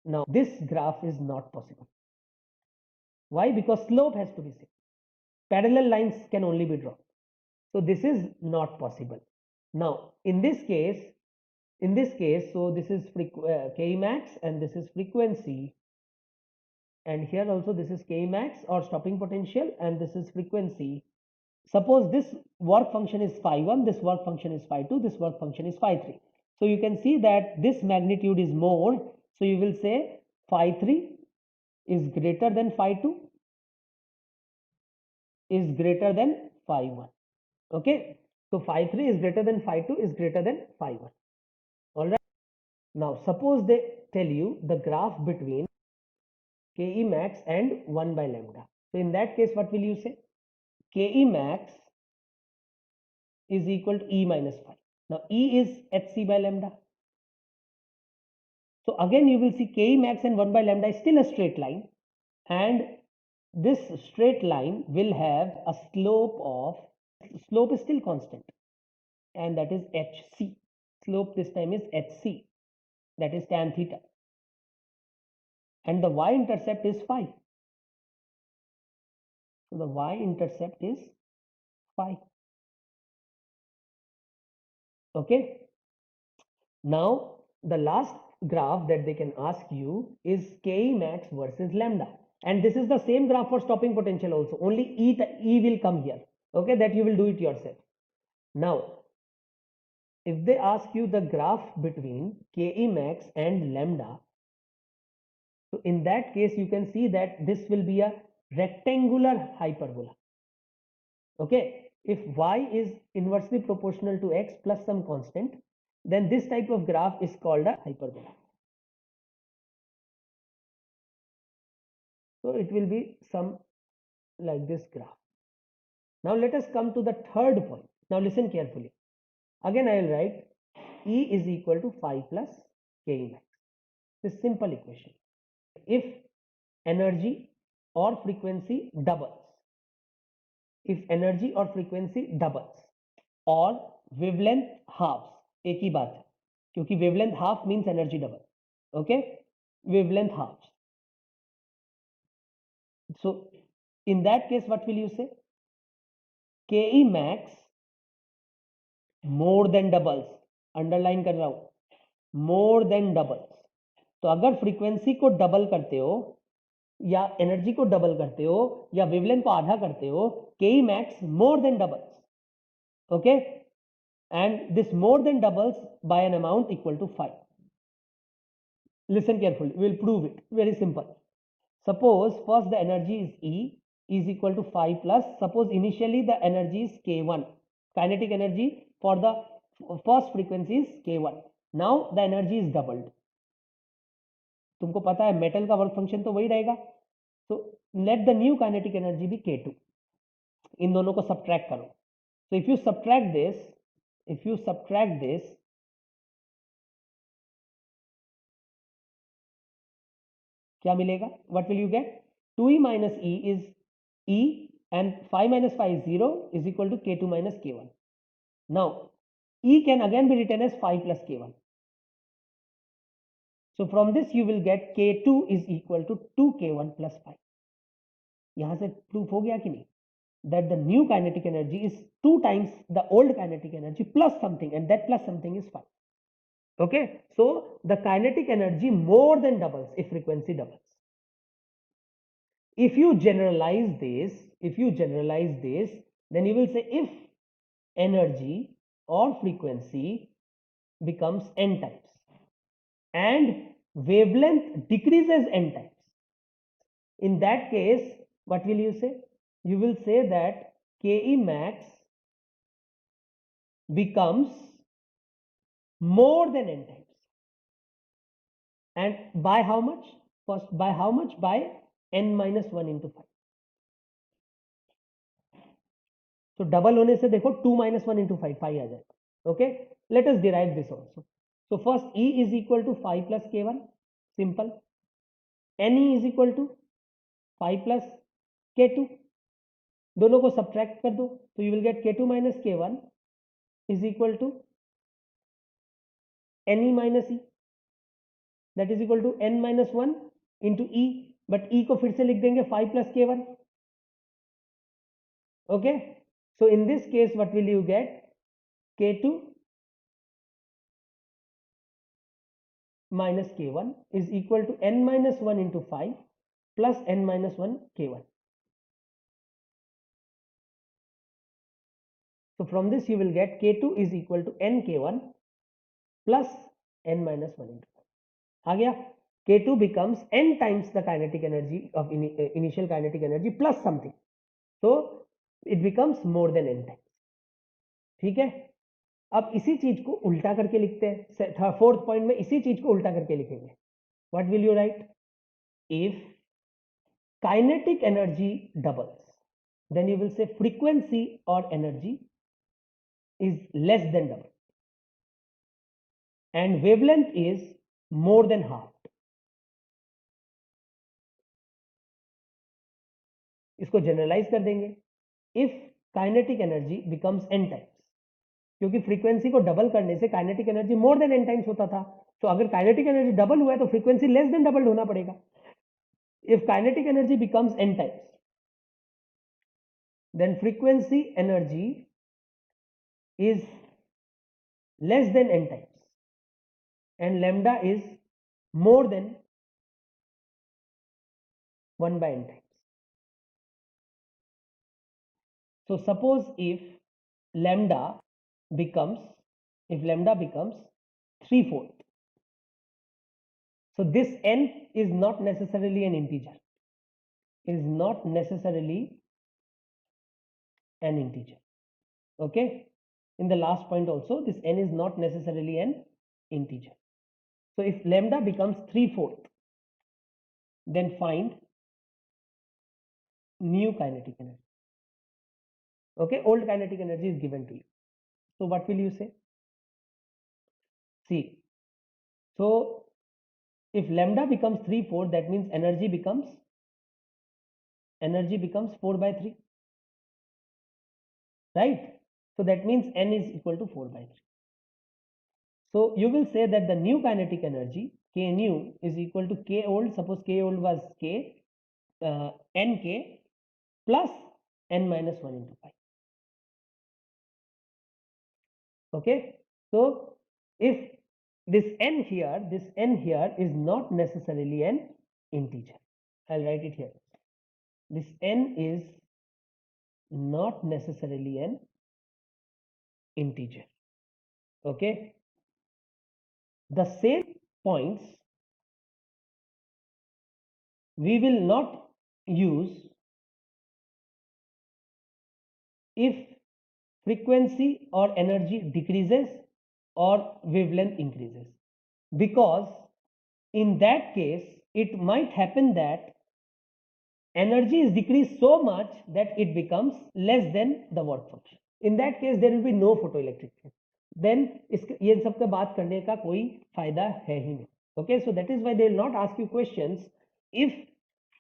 Now this graph is not possible. Why? Because slope has to be same. Parallel lines can only be drawn. So this is not possible. Now in this case, so this is Ke max and this is frequency, and here also this is Ke max or stopping potential and this is frequency. Suppose this work function is phi 1, this work function is phi 2, this work function is phi 3. So you can see that this magnitude is more. So you will say phi 3 is greater than phi 2 is greater than phi 1. Okay. So phi 3 is greater than phi 2 is greater than phi 1. All right. Now suppose they tell you the graph between Ke max and 1 by lambda. So in that case, what will you say? Ke max is equal to E minus phi. Now E is hc by lambda. So again you will see Ke max and 1 by lambda is still a straight line, and this straight line will have a slope is still constant, and that is hc. Slope this time is hc, that is tan theta, and the y-intercept is phi. So the y-intercept is phi. Okay. Now the last graph that they can ask you is Ke max versus lambda, and this is the same graph for stopping potential also, only E will come here. Okay, that you will do it yourself. Now if they ask you the graph between Ke max and lambda, so in that case you can see that this will be a rectangular hyperbola. Okay, if y is inversely proportional to x plus some constant, then this type of graph is called a hyperbola. So it will be some like this graph. Now let us come to the third point. Now listen carefully. Again I will write E is equal to phi plus Ke max. This simple equation. If energy or frequency doubles, if energy or frequency doubles or wavelength halves, एक ही बात है क्योंकि wavelength half means energy double. Okay, wavelength halves. So in that case what will you say? Ke max more than doubles, underline कर रहा हूं, more than doubles. तो अगर frequency को डबल करते हो या एनर्जी को डबल करते हो या वेवलेंथ को आधा करते हो, Ke max more than doubles. Okay, and this more than doubles by an amount equal to phi. Listen carefully, we will prove it. Very simple. Suppose first the energy is E is equal to phi plus, suppose initially the energy is K1, kinetic energy for the first frequency is K1. Now the energy is doubled. तुमको पता है metal का work function तो वही रहेगा, तो let the new kinetic energy be K2. इन दोनों को सब्ट्रैक्ट करो. So if you subtract this, क्या मिलेगा? What will you get? 2E minus E is E and phi minus phi is 0 is equal to K2 minus K1. Now E can again be written as phi plus K1. So from this you will get K2 is equal to 2K1 plus phi. यहाँ से proof हो गया कि नहीं? That the new kinetic energy is 2 times the old kinetic energy plus something, and that plus something is phi. Okay, so the kinetic energy more than doubles if frequency doubles. If you generalize this, then you will say if energy or frequency becomes n times and wavelength decreases n times, in that case what will you say? You will say that Ke max becomes more than n times, and by how much? First, by how much? By n minus 1 into phi. So double होने से देखो 2 minus 1 into phi, phi आ जाएगा. Okay, let us derive this also. So first E is equal to 5 plus K1, simple. Ne is equal to 5 plus K2, दोनों को subtract कर दो तो you will get K2 minus K1 is equal to Ne minus E, that is equal to N minus 1 into E, but E को फिर से लिख देंगे 5 plus K1. Okay, so in this case what will you get? K2 minus K1 is equal to N minus 1 into 5 plus N minus 1 K1. So from this you will get K2 is equal to N K1 plus N minus 1 into 5. आ गया? K2 becomes N times the kinetic energy of initial kinetic energy plus something. So it becomes more than N times. ठीक है? अब इसी चीज को उल्टा करके लिखते हैं. फोर्थ पॉइंट में इसी चीज को उल्टा करके लिखेंगे. What will you write? If kinetic energy doubles, then you will say frequency or energy is less than double and wavelength is more than half. इसको जनरलाइज कर देंगे. If kinetic energy becomes n times, क्योंकि frequency को double करने से kinetic energy more than n times होता था. तो अगर काइनेटिक एनर्जी डबल हुआ है तो फ्रीक्वेंसी लेस देन डबल होना पड़ेगा. If kinetic energy becomes n times, then frequency energy is less than n times and lambda is more than 1 by n times. So suppose if lambda becomes 3/4, so this n is not necessarily an integer, okay. In the last point also, this n is not necessarily an integer. So if lambda becomes 3/4, then find new kinetic energy. Okay, old kinetic energy is given to you. So what will you say? See, so if lambda becomes 3/4, that means energy becomes 4 by 3, right? So that means n is equal to 4 by 3. So you will say that the new kinetic energy K new is equal to K old. Suppose K old was K, Nk plus n minus 1 into 5. Okay, so if this n here is not necessarily an integer, I'll write it here. This n is not necessarily an integer. Okay, the same points we will not use if frequency or energy decreases or wavelength increases, because in that case it might happen that energy is decreased so much that it becomes less than the work function. In that case there will be no photoelectric field. Then ये सब का बात करने का कोई फायदा है ही नहीं. Okay, so that is why they will not ask you questions if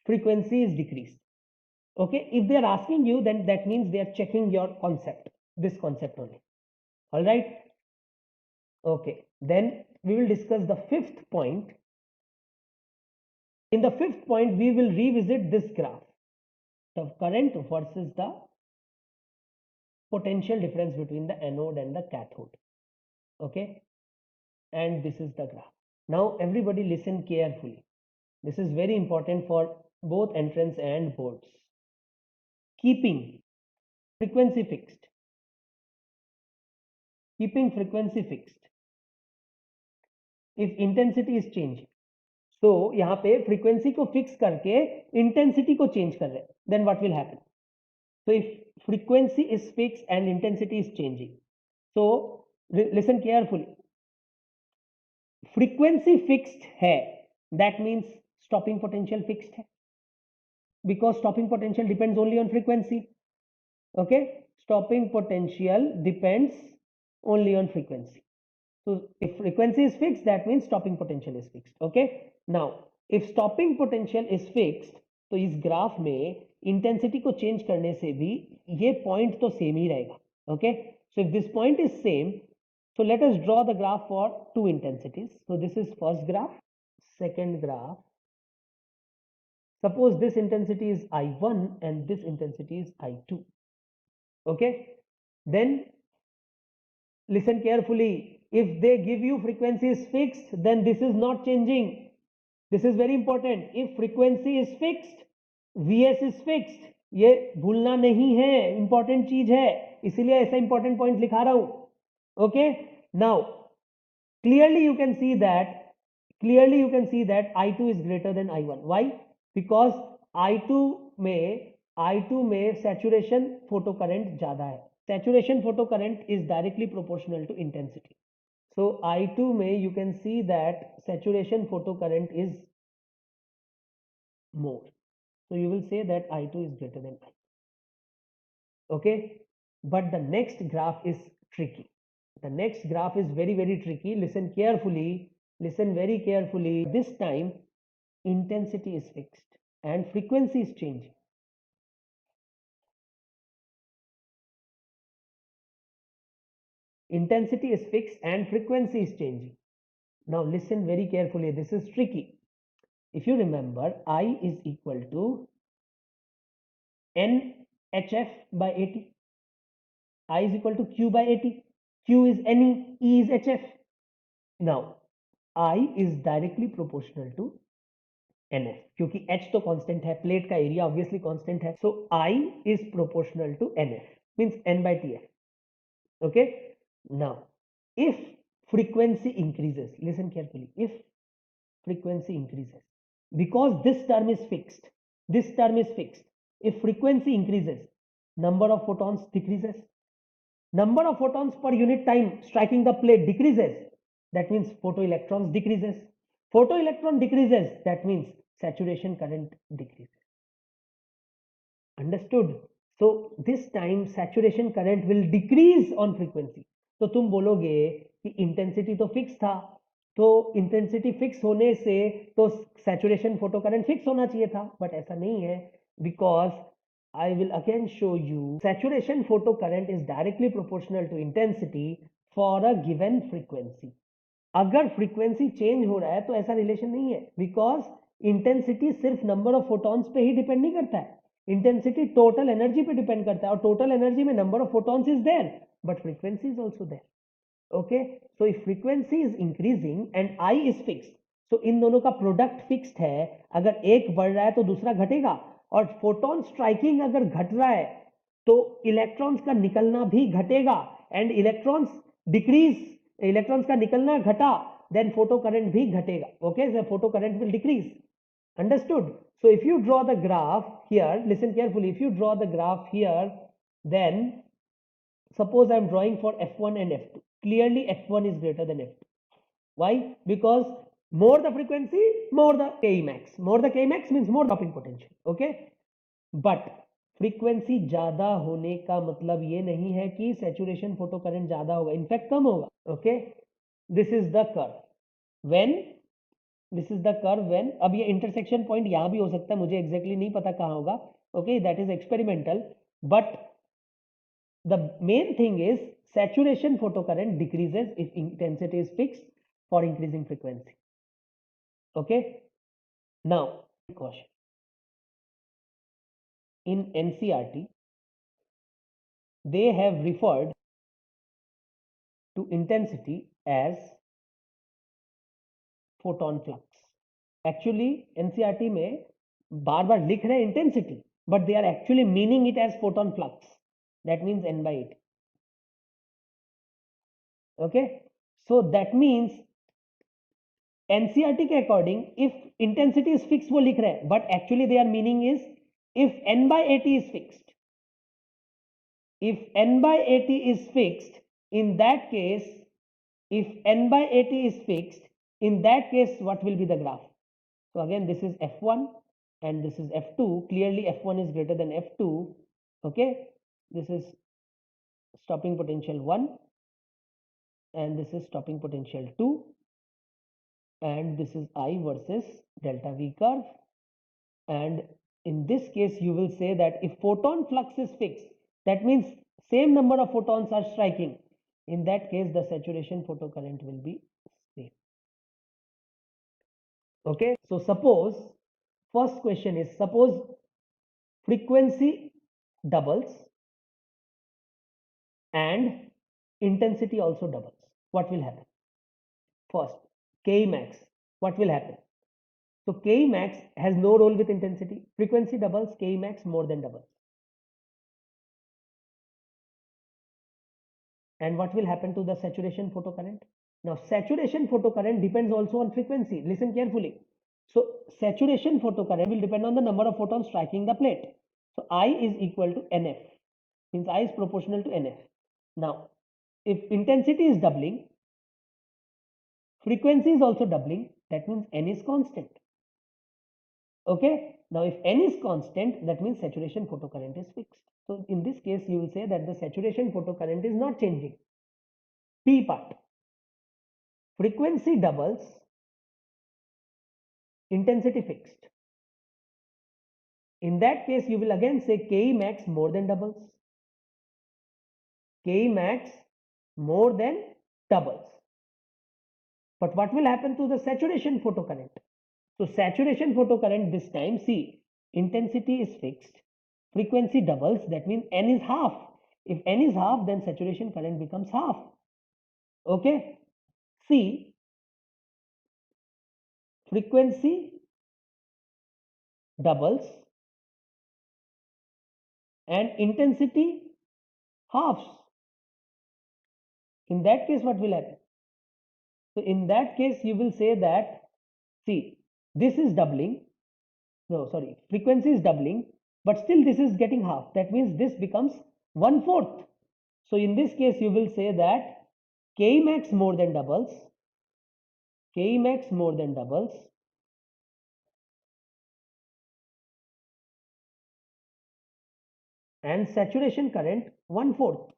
frequency is decreased. Okay, if they are asking you, then that means they are checking your concept, this concept only. All right. Okay, then we will discuss the fifth point. In the fifth point, we will revisit this graph, the current versus the potential difference between the anode and the cathode. Okay, and this is the graph. Now everybody listen carefully. This is very important for both entrance and boards. Keeping frequency fixed. If intensity is changing. So यहाँ पे frequency को fix करके intensity को change कर रहे हैं. Then what will happen? So if frequency is fixed and intensity is changing. So listen carefully. Frequency fixed है, that means stopping potential fixed है, because stopping potential depends only on frequency. Okay, stopping potential depends only on frequency. So if frequency is fixed, that means stopping potential is fixed. Okay. Now, if stopping potential is fixed, तो इस graph में intensity को change करने से भी ये point तो same ही रहेगा. Okay. So if this point is same, so let us draw the graph for two intensities. So this is first graph, second graph. Suppose this intensity is I1 and this intensity is I2. Okay. Then listen carefully. If they give you frequency is fixed, then this is not changing. This is very important. If frequency is fixed, Vs is fixed. ये भूलना नहीं है, important चीज है, इसीलिए ऐसा important point लिखा रहा हूं. Okay. Now clearly you can see that I2 is greater than I1. Why? Because I2 में saturation photo current ज्यादा है. Saturation photo current is directly proportional to intensity. So I2 में you can see that saturation photo current is more. So you will say that I2 is greater than I. Okay. But the next graph is tricky. The next graph is very, very tricky. Listen carefully. Listen very carefully. This time intensity is fixed and frequency is changing. Intensity is fixed and frequency is changing. Now listen very carefully. This is tricky. If you remember, I is equal to NHF by AT. I is equal to Q by AT. Q is NE, E is HF. Now, I is directly proportional to NF क्योंकि H तो constant है, plate का area obviously constant है. सो I is proportional to NF means N by TF. Okay. Now, if frequency increases, listen carefully. If frequency increases, because this term is fixed, if frequency increases, number of photons decreases. Number of photons per unit time striking the plate decreases. That means photoelectrons decreases. Photoelectron decreases. That means saturation current decreases. Understood? So this time saturation current will decrease on frequency. तो तुम बोलोगे कि intensity तो fix था, तो intensity fix होने से तो सैचुरेशन फोटो करंट फिक्स होना चाहिए था, बट ऐसा नहीं है. Because I will again show you saturation photo current is directly proportional to intensity for a given frequency. अगर फ्रीक्वेंसी चेंज हो रहा है तो ऐसा रिलेशन नहीं है, बिकॉज इंटेंसिटी सिर्फ नंबर ऑफ फोटॉन्स पे ही डिपेंड नहीं करता है. इंटेंसिटी टोटल एनर्जी पे डिपेंड करता है, और टोटल एनर्जी में number of photons is there but frequency is also there. Okay. So if frequency is increasing and I is fixed, so इन दोनों का प्रोडक्ट फिक्स्ड है. अगर एक बढ़ रहा है तो दूसरा घटेगा, और फोटोन स्ट्राइकिंग अगर घट रहा है तो इलेक्ट्रॉन्स का निकलना भी घटेगा. एंड इलेक्ट्रॉन्स का निकलना घटा, देन फोटो करंट भी घटेगा. Okay. So photo current will decrease. Understood? So if you draw the graph here, listen carefully. If you draw the graph here, then suppose I am drawing for F1 and F2. Clearly F1 is greater than F2. Why? Because more the frequency, more the Kmax. More the Kmax means more dropping potential. Okay. But frequency ज्यादा होने का मतलब ये नहीं है कि saturation photo current ज्यादा होगा, इनफैक्ट कम होगा. Okay. This is the curve when अब ये इंटरसेक्शन पॉइंट यहां भी हो सकता है, मुझे एग्जैक्टली नहीं पता कहां होगा. Okay. That is experimental. But the main thing is saturation photo current decreases if intensity is fixed for increasing frequency. Okay. Now, caution. In NCERT, they have referred to intensity as photon flux. Actually, NCERT में बार बार लिख रहे हैं intensity, but they are actually meaning it as photon flux. That means N by 8. Okay. So that means NCERT के according, if intensity is fixed वो लिख रहे हैं, but actually their meaning is if N by 80 is fixed, if N by 80 is fixed, in that case, if N by 80 is fixed, in that case, what will be the graph? So again, this is F1 and this is F2. Clearly F1 is greater than F2. Okay. This is stopping potential 1 and this is stopping potential 2, and this is I versus delta V curve. And in this case, you will say that if photon flux is fixed, that means same number of photons are striking. In that case, the saturation photocurrent will be same. Okay, so suppose first question is, suppose frequency doubles and intensity also doubles. What will happen? First, K max, what will happen? So K max has no role with intensity. Frequency doubles, K max more than doubles. And what will happen to the saturation photocurrent? Now, saturation photocurrent depends also on frequency. Listen carefully. So, saturation photocurrent will depend on the number of photons striking the plate. So, I is equal to NF, means I is proportional to NF. Now, if intensity is doubling, frequency is also doubling, that means N is constant. Okay. Now, if N is constant, that means saturation photocurrent is fixed. So, in this case, you will say that the saturation photocurrent is not changing. P part. Frequency doubles, intensity fixed. In that case, you will again say K max more than doubles. K max more than doubles. But what will happen to the saturation photocurrent? So saturation photocurrent this time, see, intensity is fixed, frequency doubles, that means N is half. If N is half, then saturation current becomes half. Okay. See, frequency doubles and intensity halves. In that case, what will happen? So in that case, you will say that, see, this is doubling. No, sorry, frequency is doubling, but still this is getting half. That means this becomes 1/4. So in this case, you will say that K max more than doubles, K max more than doubles, and saturation current 1/4.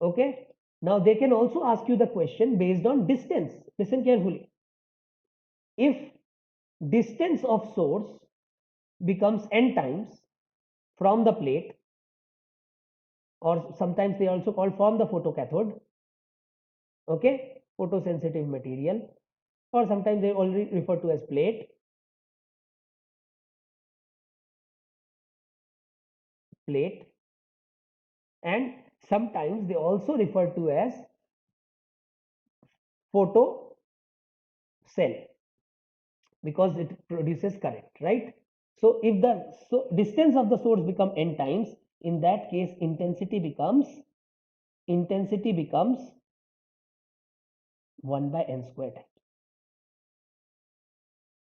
Okay. Now they can also ask you the question based on distance. Listen carefully. If distance of source becomes n times from the plate, or sometimes they also call from the photocathode, okay, photosensitive material, or sometimes they already refer to as plate, and sometimes they also refer to as photo cell because it produces current, right? So if the distance of the source become n times, in that case intensity becomes 1 by n square times.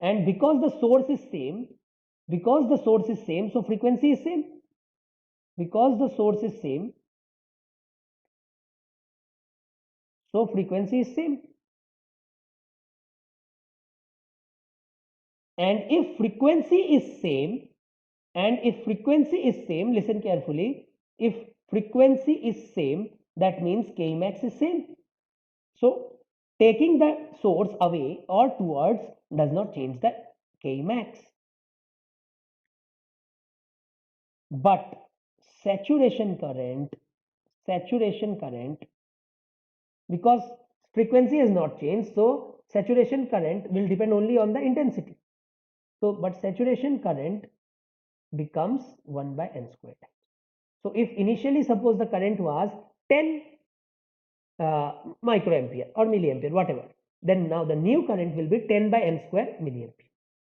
And because the source is same, so frequency is same. Because the source is same, so frequency is same. And if frequency is same, listen carefully, if frequency is same, that means K max is same. So taking the source away or towards does not change the K max. But saturation current, because frequency has not changed, so saturation current will depend only on the intensity. So, but saturation current becomes 1 by n squared. So, if initially suppose the current was 10 microampere or milliampere, whatever, then now the new current will be 10 by n square milliampere.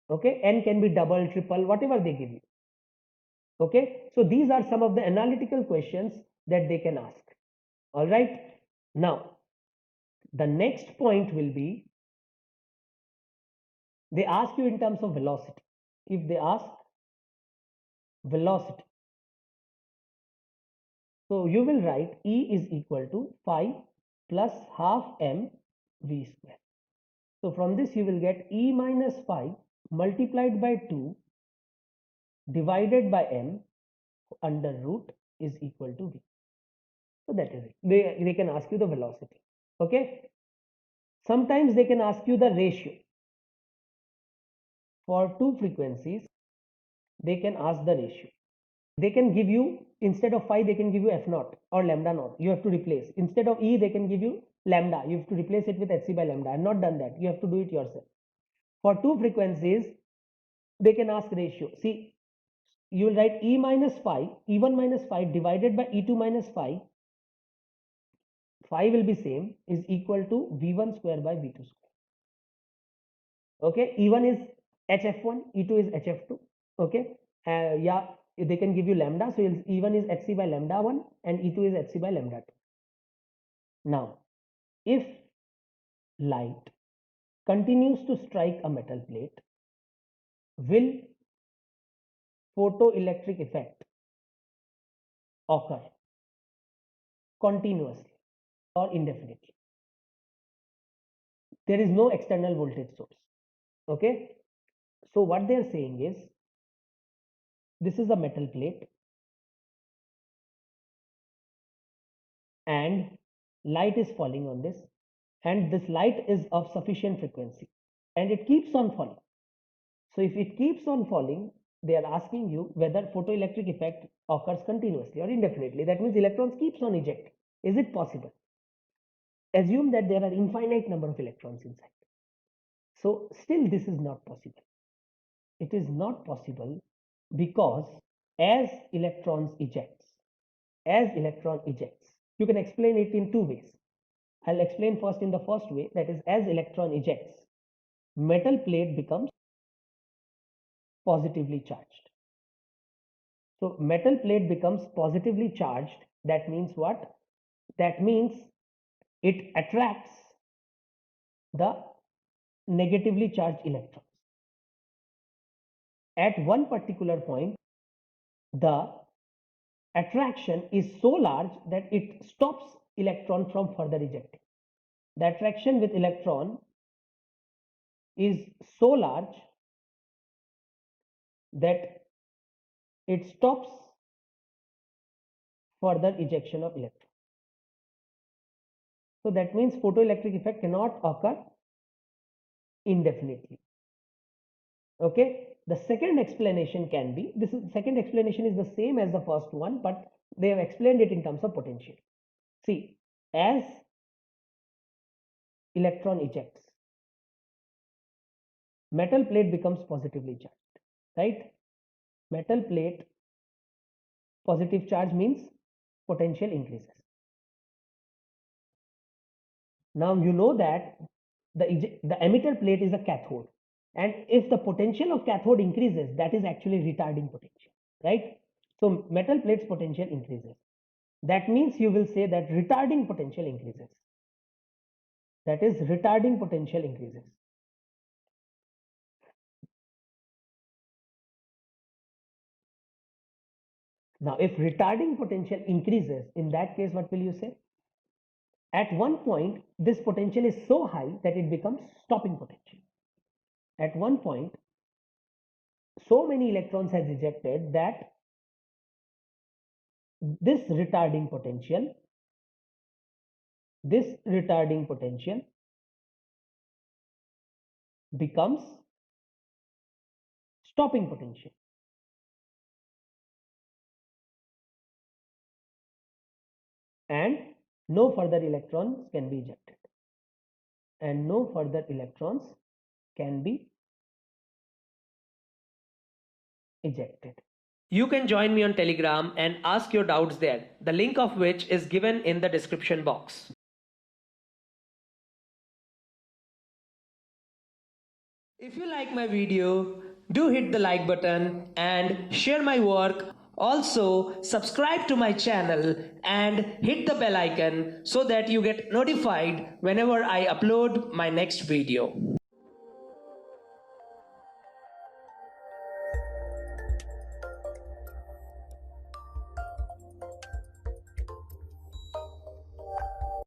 Okay, n can be double, triple, whatever they give you. Okay, so these are some of the analytical questions that they can ask. All right, now the next point will be, they ask you in terms of velocity. If they ask velocity, so you will write E is equal to phi plus half m v square. So from this you will get E minus phi multiplied by 2 divided by m under root is equal to v. So that is it. They can ask you the velocity. Okay. Sometimes they can ask you the ratio. For two frequencies, they can ask the ratio. They can give you, instead of phi, they can give you f naught or lambda naught. You have to replace. Instead of E, they can give you lambda. You have to replace it with hc by lambda. I have not done that. You have to do it yourself. For two frequencies, they can ask ratio. See, you will write E minus phi, E1 minus phi divided by E2 minus phi. Phi will be same, is equal to V1 square by V2 square. Okay, E1 is HF1, E2 is HF2. Okay, yeah, they can give you lambda, so E1 is hc by lambda 1 and E2 is hc by lambda 2. Now, if light continues to strike a metal plate, will photoelectric effect occur continuously or indefinitely? There is no external voltage source. Okay, so what they are saying is, this is a metal plate and light is falling on this, and this light is of sufficient frequency and it keeps on falling. So if it keeps on falling, they are asking you whether photoelectric effect occurs continuously or indefinitely. That means electrons keeps on ejecting. Is it possible? Assume that there are infinite number of electrons inside. So still this is not possible. It is not possible because as electron ejects, you can explain it in two ways. I'll explain first in the first way, that is, as electron ejects, metal plate becomes positively charged. So metal plate becomes positively charged. That means what? That means it attracts the negatively charged electrons. At one particular point, the attraction is so large that it stops electron from further ejecting. The attraction with electron is so large that it stops further ejection of electron. So that means photoelectric effect cannot occur indefinitely. Okay, the second explanation can be, second explanation is the same as the first one, but they have explained it in terms of potential. See, as electron ejects, metal plate becomes positively charged, right? Metal plate positive charge means potential increases. Now you know that the emitter plate is a cathode, and if the potential of cathode increases, that is actually retarding potential, right? So metal plate's potential increases. That means you will say that retarding potential increases. That is, retarding potential increases. Now, if retarding potential increases, in that case, what will you say? At one point, this potential is so high that it becomes stopping potential. At one point, so many electrons has ejected that this retarding potential becomes stopping potential. And no further electrons can be ejected. And no further electrons can be ejected. You can join me on Telegram and ask your doubts there, the link of which is given in the description box. If you like my video, do hit the like button and share my work. Also, subscribe to my channel and hit the bell icon so that you get notified whenever I upload my next video.